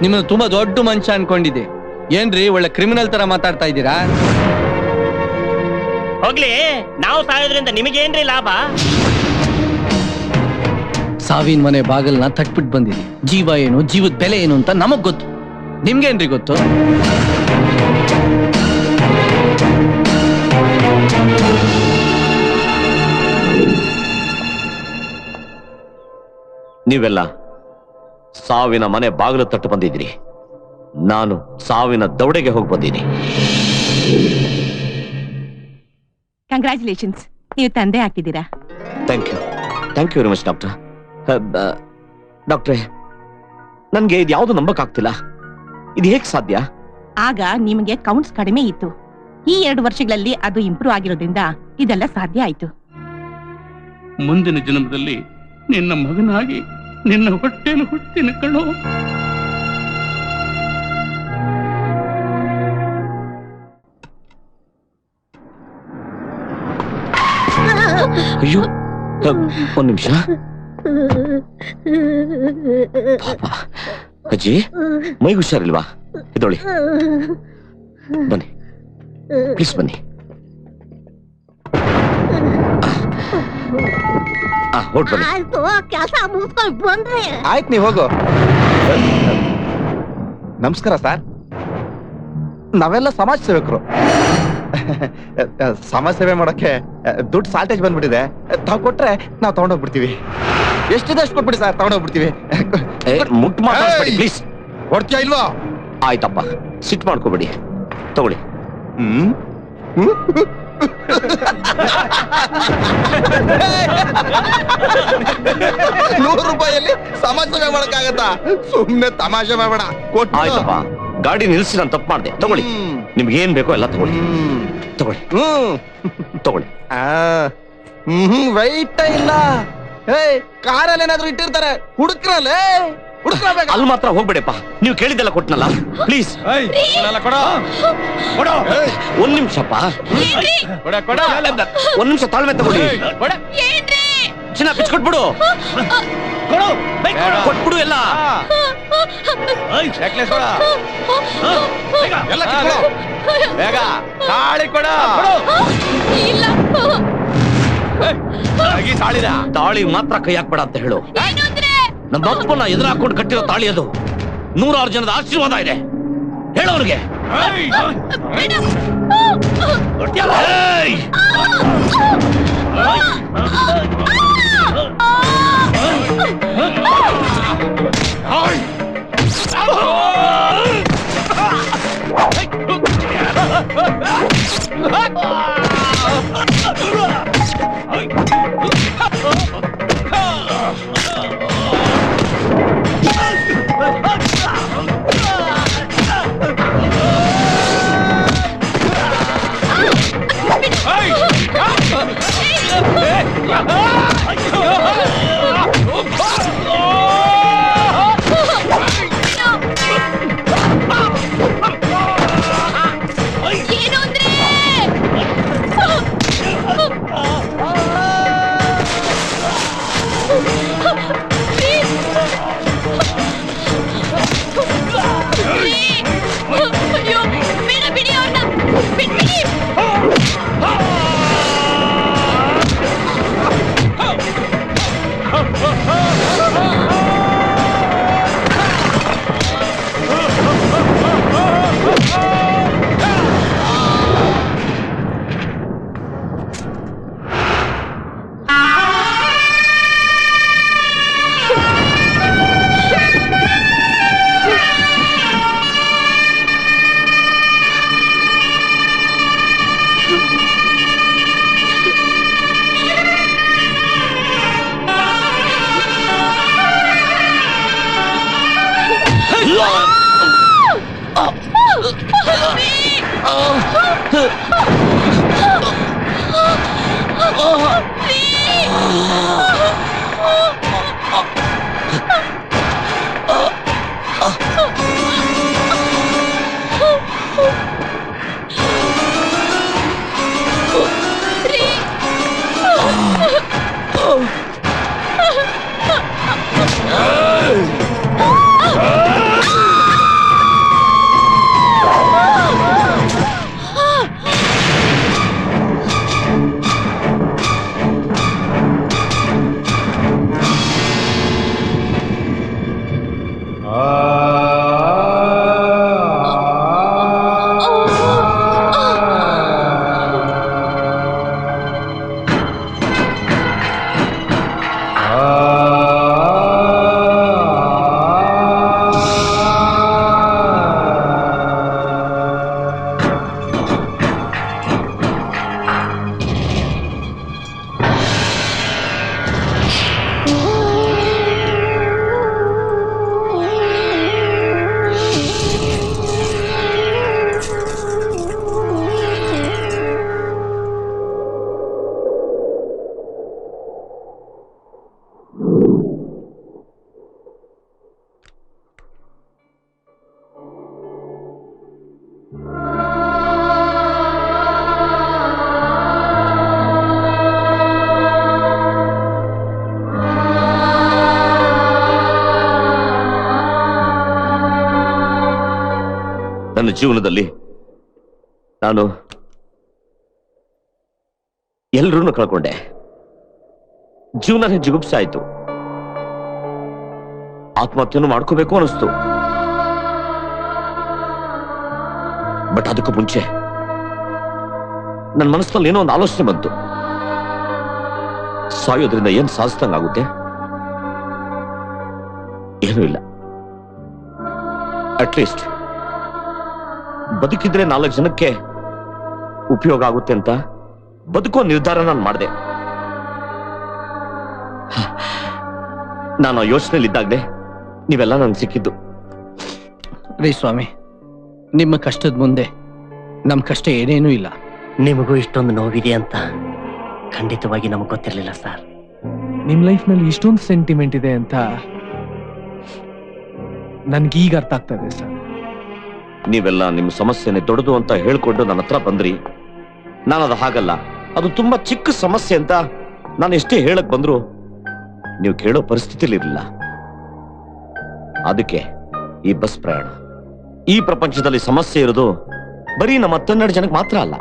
ನಿಮ್ಮನ್ನ ತುಂಬಾ ದೊಡ್ಡ ಮನುಷ್ಯ ಅನ್ಕೊಂಡಿದ್ದೆ. ಏನ್ರಿ ಒಳ್ಳೆ ಕ್ರಿಮಿನಲ್ ತರ ಮಾತಾಡ್ತಾ ಇದ್ದೀರಾ? ಹೋಗ್ಲಿ, ನಾವು ಸಾಯೋದ್ರಿಂದ ನಿಮಗೇನ್ರಿ ಲಾಭ? ಸಾವಿನ ಮನೆ ಬಾಗಲ್ನ ತಟ್ಬಿಟ್ಟು ಬಂದಿರಿ. ಜೀವ ಏನು, ಜೀವದ ಬೆಲೆ ಏನು ಅಂತ ನಮಗ್ ಗೊತ್ತು. ನಿಮ್ಗೇನ್ರಿ ಗೊತ್ತು? ನೀವೆಲ್ಲ ಸಾವಿನ ಮನೆ ಬಾಗಿಲು ತಟ್ಟು ಬಂದಿದ್ರಿ. ನಾನು ಸಾವಿನ ದೌಡೆಗೆ ಹೋಗಿ ಬಂದೀನಿ. ಕಂಗ್ರ್ಯಾಚುಲೇಷನ್ಸ್, ನೀವು ತಂದೆ ಆಗ್ತಿದ್ದೀರಾ. Thank you very much doctor. ಡಾಕ್ಟ್ರೇ, ನನ್ಗೆ ಇದು ಯಾವುದು ನಂಬಕ್ಕಾಗ್ತಿಲ್ಲ. ಇದು ಹೇಗೆ ಸಾಧ್ಯ? ಆಗ ನಿಮಗೆ ಕೌಂಟ್ಸ್ ಕಡಿಮೆ ಇತ್ತು. ಈ 2 ವರ್ಷಗಳಲ್ಲಿ ಅದು ಇಂಪ್ರೂವ್ ಆಗಿರೋದ್ರಿಂದ ಇದೆಲ್ಲ ಸಾಧ್ಯ ಆಯ್ತು. ಮುಂದಿನ ಜನ್ಮದಲ್ಲಿ ನಿನ್ನ ಮಗನಾಗಿ ನಿನ್ನ ಹೊಟ್ಟೆಯಲ್ಲಿ ಹುಟ್ಟಿನ ಕಣೋ. ಅಯ್ಯೋ, ಒಂದ್ ನಿಮಿಷ. ಪಾಪ ಅಜ್ಜಿ, ಮೈಗೆ ಹುಷಾರಿಲ್ವಾ? ಇದೊಳಿ, ಬನ್ನಿ ಪ್ಲೀಸ್ ಬನ್ನಿ. ಹೊರಟು ಬನ್ನಿ. ಕೆಲಸ ಮುಗಿಸ್ಕೊಂಡು ಬಂದ್ರಿ. ಆಯ್ತು, ನೀವು ಹೋಗು. ನಮಸ್ಕಾರ ಸರ್, ನಾವೆಲ್ಲ ಸಮಾಜ ಸೇವಕರು. ಸಮಾಜ ಸೇವೆ ಮಾಡೋಕ್ಕೆ ದುಡ್ಡು ಶಾರ್ಟೇಜ್ ಬಂದ್ಬಿಟ್ಟಿದೆ. ತಾವು ಕೊಟ್ರೆ ನಾವು ತಗೊಂಡೋಗ್ಬಿಡ್ತೀವಿ. ಎಷ್ಟಿದೆ ಅಷ್ಟು ಕೊಟ್ಬಿಡಿ ಸರ್, ತಗೊಂಡೋಗ್ಬಿಡ್ತೀವಿ. ಮುಟ್ಟು ಮಾತಾಡ್ಬೇಡಿ ಪ್ಲೀಸ್. ಕೊಡ್ತೀಯಾ ಇಲ್ವಾ? ಆಯ್ತಪ್ಪ, ಸಿಟ್ ಮಾಡ್ಕೋಬೇಡಿ, ತಗೊಳ್ಳಿ. ₹100 ಸಮಾಜ ಸೇವೆ ಮಾಡಕ್ಕಾಗತ್ತಾ? ಸುಮ್ನೆ ತಮಾಷೆ ಮಾಡಬೇಡ. ಆಯ್ತಪ್ಪ, ಗಾಡಿ ನಿಲ್ಸಿ, ನಾನು ತಪ್ಪು ಮಾಡಿದೆ. ತಗೊಳ್ಳಿ, ನಿಮ್ಗೆ ಏನ್ ಬೇಕೋ ಎಲ್ಲ ತಗೊಳ್ಳಿ. ತಗೊಳ್ಳಿ. ವೈಟ್ ಇಲ್ಲ. ಕಾರಲ್ಲಿ ಏನಾದ್ರು ಇಟ್ಟಿರ್ತಾರೆ, ಹುಡುಕ್ರಲ್ಲೇ. ಅಲ್ಲಿ ಮಾತ್ರ ಹೋಗ್ಬೇಡಪ್ಪ. ನೀವು ಕೇಳಿದ್ದೆಲ್ಲ ಕೊಟ್ನಲ್ಲ, ಪ್ಲೀಸ್. ಒಂದ್ ನಿಮಿಷಪ್ಪ, ಒಂದ್ ನಿಮಿಷ ತಾಳ್ಮೆ ತಗೊಳ್ಳಿ. ಚಿನ್ನ ಬಿಚ್ಕೊಟ್ಬಿಡು, ಕೊಟ್ಬಿಡು ಎಲ್ಲ. ಬೇಗ ತಾಳಿ ಕೊಡ. ತಾಳಿ ಮಾತ್ರ ಕೈ ಹಾಕ್ಬೇಡ ಅಂತ ಹೇಳು. ನಮ್ಮ ಅಪ್ಪನ ಎದುರು ಹಾಕೊಂಡು ಕಟ್ಟಿರೋ ತಾಳಿ ಅದು. 100 ಜನದ ಆಶೀರ್ವಾದ ಇದೆ. ಹೇಳೋರ್ಗೆ. ನನ್ನ ಜೀವನದಲ್ಲಿ ನಾನು ಎಲ್ಲರನ್ನೂ ಕಳ್ಕೊಂಡೆ. ಜೀವನ ಜಿಗುಪ್ಸೆ ಆಯ್ತು. ಆತ್ಮಹತ್ಯೆಯನ್ನು ಮಾಡ್ಕೋಬೇಕು ಅನಿಸ್ತು. ಬಟ್ ಅದಕ್ಕೂ ಮುಂಚೆ ನನ್ನ ಮನಸ್ಸಿನಲ್ಲಿ ಏನೋ ಒಂದು ಆಲೋಚನೆ ಬಂತು. ಸಾಯೋದ್ರಿಂದ ಏನ್ ಸಾಧಿಸ್ದಂಗಾಗುತ್ತೆ? ಏನೂ ಇಲ್ಲ. ಅಟ್ಲೀಸ್ಟ್ ಬದುಕಿದ್ರೆ 4 ಜನಕ್ಕೆ ಉಪಯೋಗ ಆಗುತ್ತೆ ಅಂತ ಬದುಕೋ ನಿರ್ಧಾರ ನಾನು ಮಾಡಿದೆ. ನಾನು ಯೋಚನೆಯಲ್ಲಿದ್ದಾಗಲೇ ನೀವೆಲ್ಲ ನನಗೆ ಸಿಕ್ಕಿದ್ದು. ರೀ ಸ್ವಾಮಿ, ನಿಮ್ಮ ಕಷ್ಟದ ಮುಂದೆ ನಮ್ಮ ಕಷ್ಟ ಏನೇನೂ ಇಲ್ಲ. ನಿಮಗೂ ಇಷ್ಟೊಂದು ನೋವಿದೆ ಅಂತ ಖಂಡಿತವಾಗಿ ನಮಗೆ ಗೊತ್ತಿರಲಿಲ್ಲ ಸರ್. ನಿಮ್ ಲೈಫ್ ನಲ್ಲಿ ಇಷ್ಟೊಂದು ಸೆಂಟಿಮೆಂಟ್ ಇದೆ ಅಂತ ನನ್ಗೀಗ ಅರ್ಥ ಆಗ್ತಾ ಇದೆ ಸರ್. ನೀವೆಲ್ಲ ನಿಮ್ಮ ಸಮಸ್ಯೆನೆ ದೊಡ್ಡದು ಅಂತ ಹೇಳ್ಕೊಂಡು ನನ್ನ ಹತ್ರ ಬಂದ್ರಿ. ನಾನು ಅದು ಹಾಗಲ್ಲ, ಅದು ತುಂಬಾ ಚಿಕ್ಕ ಸಮಸ್ಯೆ ಅಂತ ನಾನು ಎಷ್ಟೇ ಹೇಳಕ್ ಬಂದ್ರು ನೀವು ಕೇಳೋ ಪರಿಸ್ಥಿತಿಲಿ ಇರಲಿಲ್ಲ. ಅದಕ್ಕೆ ಈ ಬಸ್ ಪ್ರಯಾಣ. ಈ ಪ್ರಪಂಚದಲ್ಲಿ ಸಮಸ್ಯೆ ಇರೋದು ಬರೀ ನಮ್ಮ 12 ಜನಕ್ಕೆ ಮಾತ್ರ ಅಲ್ಲ,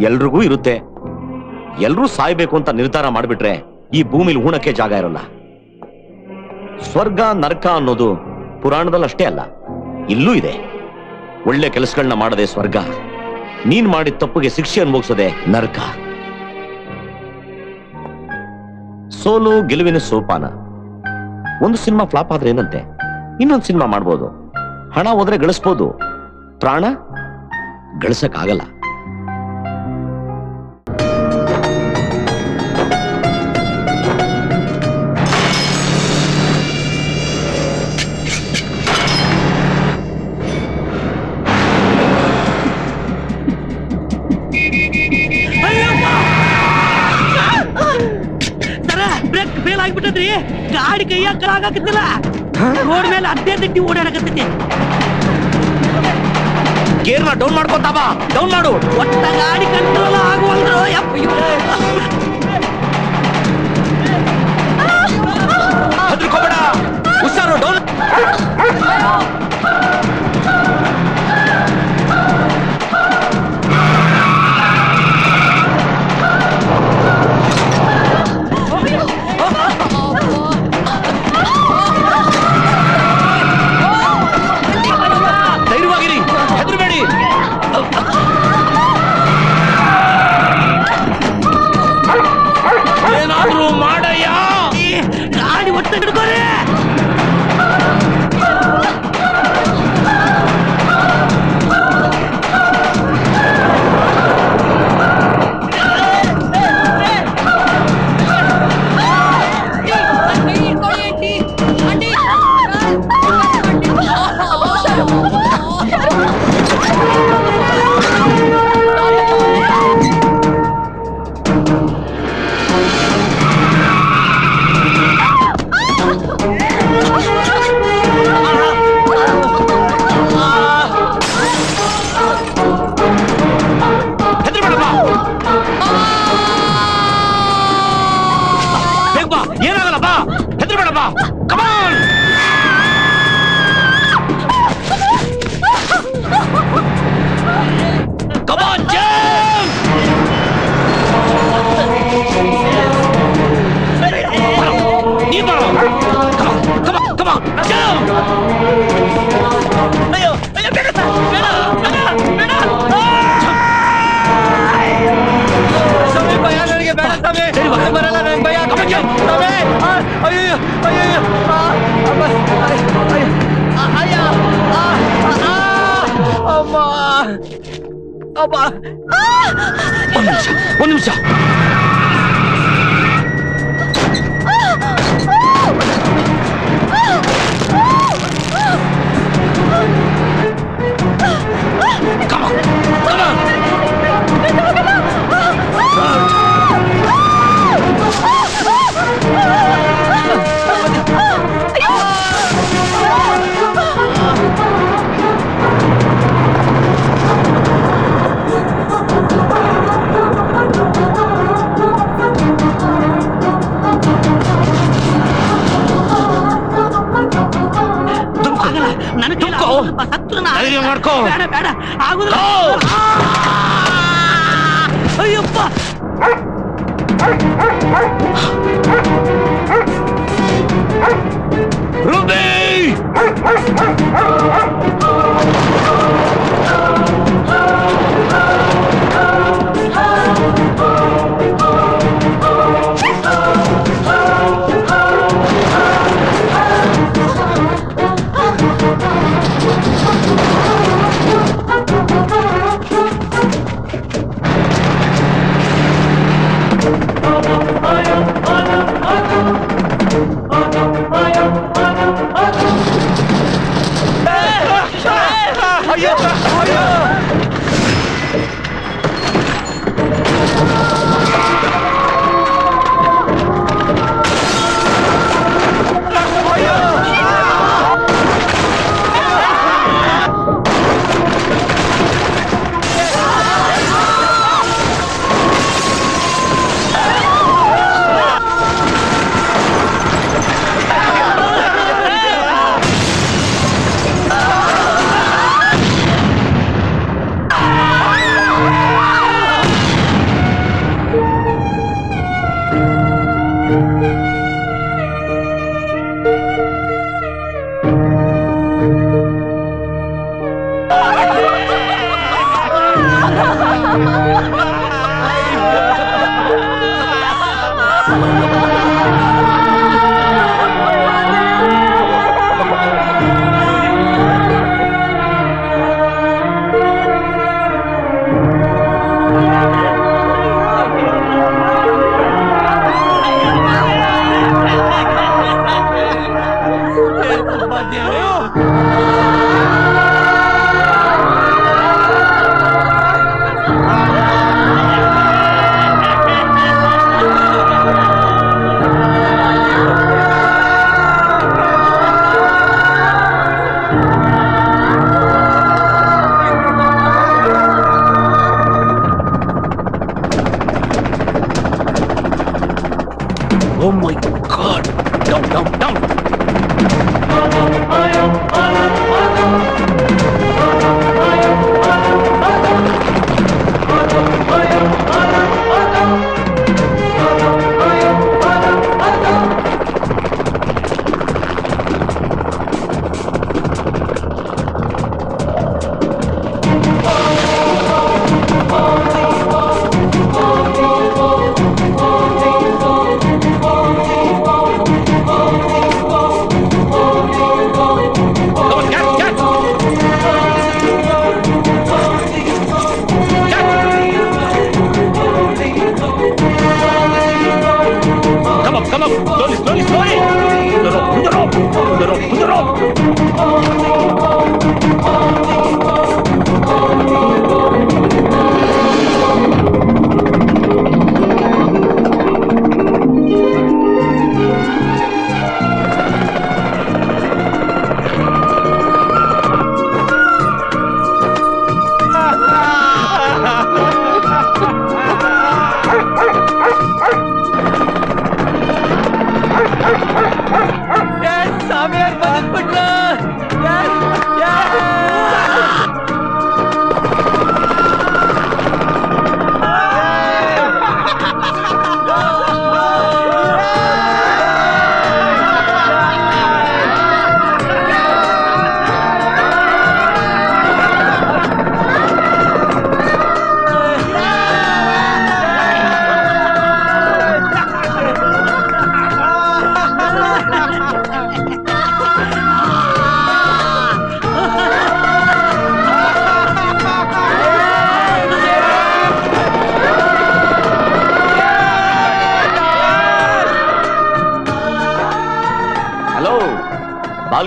ಎಲ್ರಿಗೂ ಇರುತ್ತೆ. ಎಲ್ರೂ ಸಾಯ್ಬೇಕು ಅಂತ ನಿರ್ಧಾರ ಮಾಡಿಬಿಟ್ರೆ ಈ ಭೂಮಿಲಿ ಹೂಣಕ್ಕೆ ಜಾಗ ಇರಲ್ಲ. ಸ್ವರ್ಗ ನರಕ ಅನ್ನೋದು ಪುರಾಣದಲ್ಲಿ ಅಷ್ಟೇ ಅಲ್ಲ, ಇಲ್ಲೂ ಇದೆ. ಒಳ್ಳೆ ಕೆಲಸಗಳನ್ನ ಮಾಡದೆ ಸ್ವರ್ಗ, ನೀನ್ ಮಾಡಿದ ತಪ್ಪಿಗೆ ಶಿಕ್ಷೆ ಅನುಭವಿಸದೆ ನರಕ. ಸೋಲು ಗೆಲುವಿನ ಸೋಪಾನ. ಒಂದು ಸಿನಿಮಾ ಫ್ಲಾಪ್ ಆದ್ರೆ ಏನಂತೆ, ಇನ್ನೊಂದು ಸಿನಿಮಾ ಮಾಡ್ಬೋದು. ಹಣ ಹೋದ್ರೆ ಗಳಿಸ್ಬೋದು, ಪ್ರಾಣ ಗಳಿಸಕ್ಕಾಗಲ್ಲ. Break fail ಆಗ್ಬಿಟ್ಟದ್ರಿ. ಗಾಡಿ ಕೈಯಾಗ ಕಲಾಗತ್ತಿಲ್ಲ. ರೋಡ್ ಮೇಲೆ ಅಡ್ಡೆ ದಿಟ್ಟಿ ಓಡಾಡಕತ್ತೈತಿ. ಗೇರ್ನ ಡೌನ್ ಮಾಡ್ಕೊತಾ ಬಾ, ಡೌನ್ ಮಾಡು. ಒಟ್ಟ ಗಾಡಿ ಕಂಟ್ರೋಲ್ ಆಗುವಲ್ರು. ಹೆದರ್ಕೋಬೇಡ, ಹುಷಾರು, ಡೌನ್. ಧೈರ್ಯವಾಗಿರಿ, ಹೆದರಬೇಡಿ. ಏನಾದ್ರೂ ಮಾಡಯ್ಯ. ಗಾಡಿ ಒಟ್ಟ ಹಿಡ್ಕೋರಿ. ಒಂದ್ ನಿಮಿಷ ಧೈರ್ಯ ಮಾಡ್ಕೋ. Ayyappa Ruby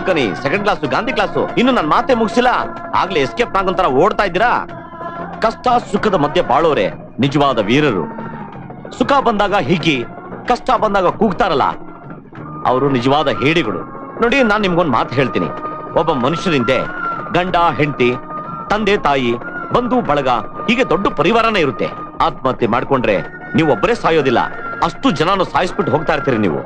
balcony, second class, Gandhi class, ಇನ್ನು ನನ್ನ ಮಾತೆ ಮುಗಿಸಿಲ್ಲ, ಆಗ್ಲೇ ಎಸ್ಕೇಪ್ ನಾಗಂತರ ಓಡ್ತಾ ಇದ್ದೀರಾ? ಕಷ್ಟ ಸುಖದ ಮಧ್ಯೆ ಬಾಳೋರೆ ನಿಜವಾದ ವೀರರು. ಸುಖ ಬಂದಾಗ ಹೀಗಿ, ಕಷ್ಟ ಬಂದಾಗ ಕೂಗ್ತಾರಲ್ಲ, ಅವರು ನಿಜವಾದ ಹೇಡಿಗಳು. ನೋಡಿ, ನಾನ್ ನಿಮ್ಗೊಂದು ಮಾತು ಹೇಳ್ತೀನಿ. ಒಬ್ಬ ಮನುಷ್ಯರಿಂದೆ ಗಂಡ, ಹೆಂಡತಿ, ತಂದೆ, ತಾಯಿ, ಬಂಧು ಬಳಗ, ಹೀಗೆ ದೊಡ್ಡ ಪರಿವಾರನೇ ಇರುತ್ತೆ. ಆತ್ಮಹತ್ಯೆ ಮಾಡ್ಕೊಂಡ್ರೆ ನೀವು ಒಬ್ಬರೇ ಸಾಯೋದಿಲ್ಲ, ಅಷ್ಟು ಜನನು ಸಾಯಿಸ್ಬಿಟ್ಟು ಹೋಗ್ತಾ ಇರ್ತೀರಿ ನೀವು.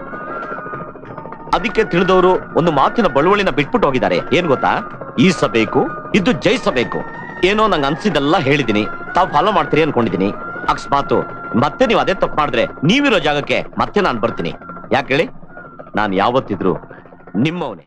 ಅದಕ್ಕೆ ತಿಳಿದವರು ಒಂದು ಮಾತಿನ ಬಳುವಳಿನ ಬಿಟ್ಬಿಟ್ಟು ಹೋಗಿದ್ದಾರೆ. ಏನ್ ಗೊತ್ತಾ? ಈಸಬೇಕು, ಇದು ಜಯಿಸಬೇಕು. ಏನೋ ನಂಗೆ ಅನ್ಸಿದ್ದೆಲ್ಲ ಹೇಳಿದೀನಿ, ತಾವು ಫಾಲೋ ಮಾಡ್ತೀರಿ ಅನ್ಕೊಂಡಿದೀನಿ. ಅಕಸ್ಮಾತ್ ಮತ್ತೆ ನೀವು ಅದೇ ತಪ್ಪು ಮಾಡಿದ್ರೆ ನೀವಿರೋ ಜಾಗಕ್ಕೆ ಮತ್ತೆ ನಾನು ಬರ್ತೀನಿ. ಯಾಕೆ ಹೇಳಿ? ನಾನು ಯಾವತ್ತಿದ್ರು ನಿಮ್ಮವನೇ.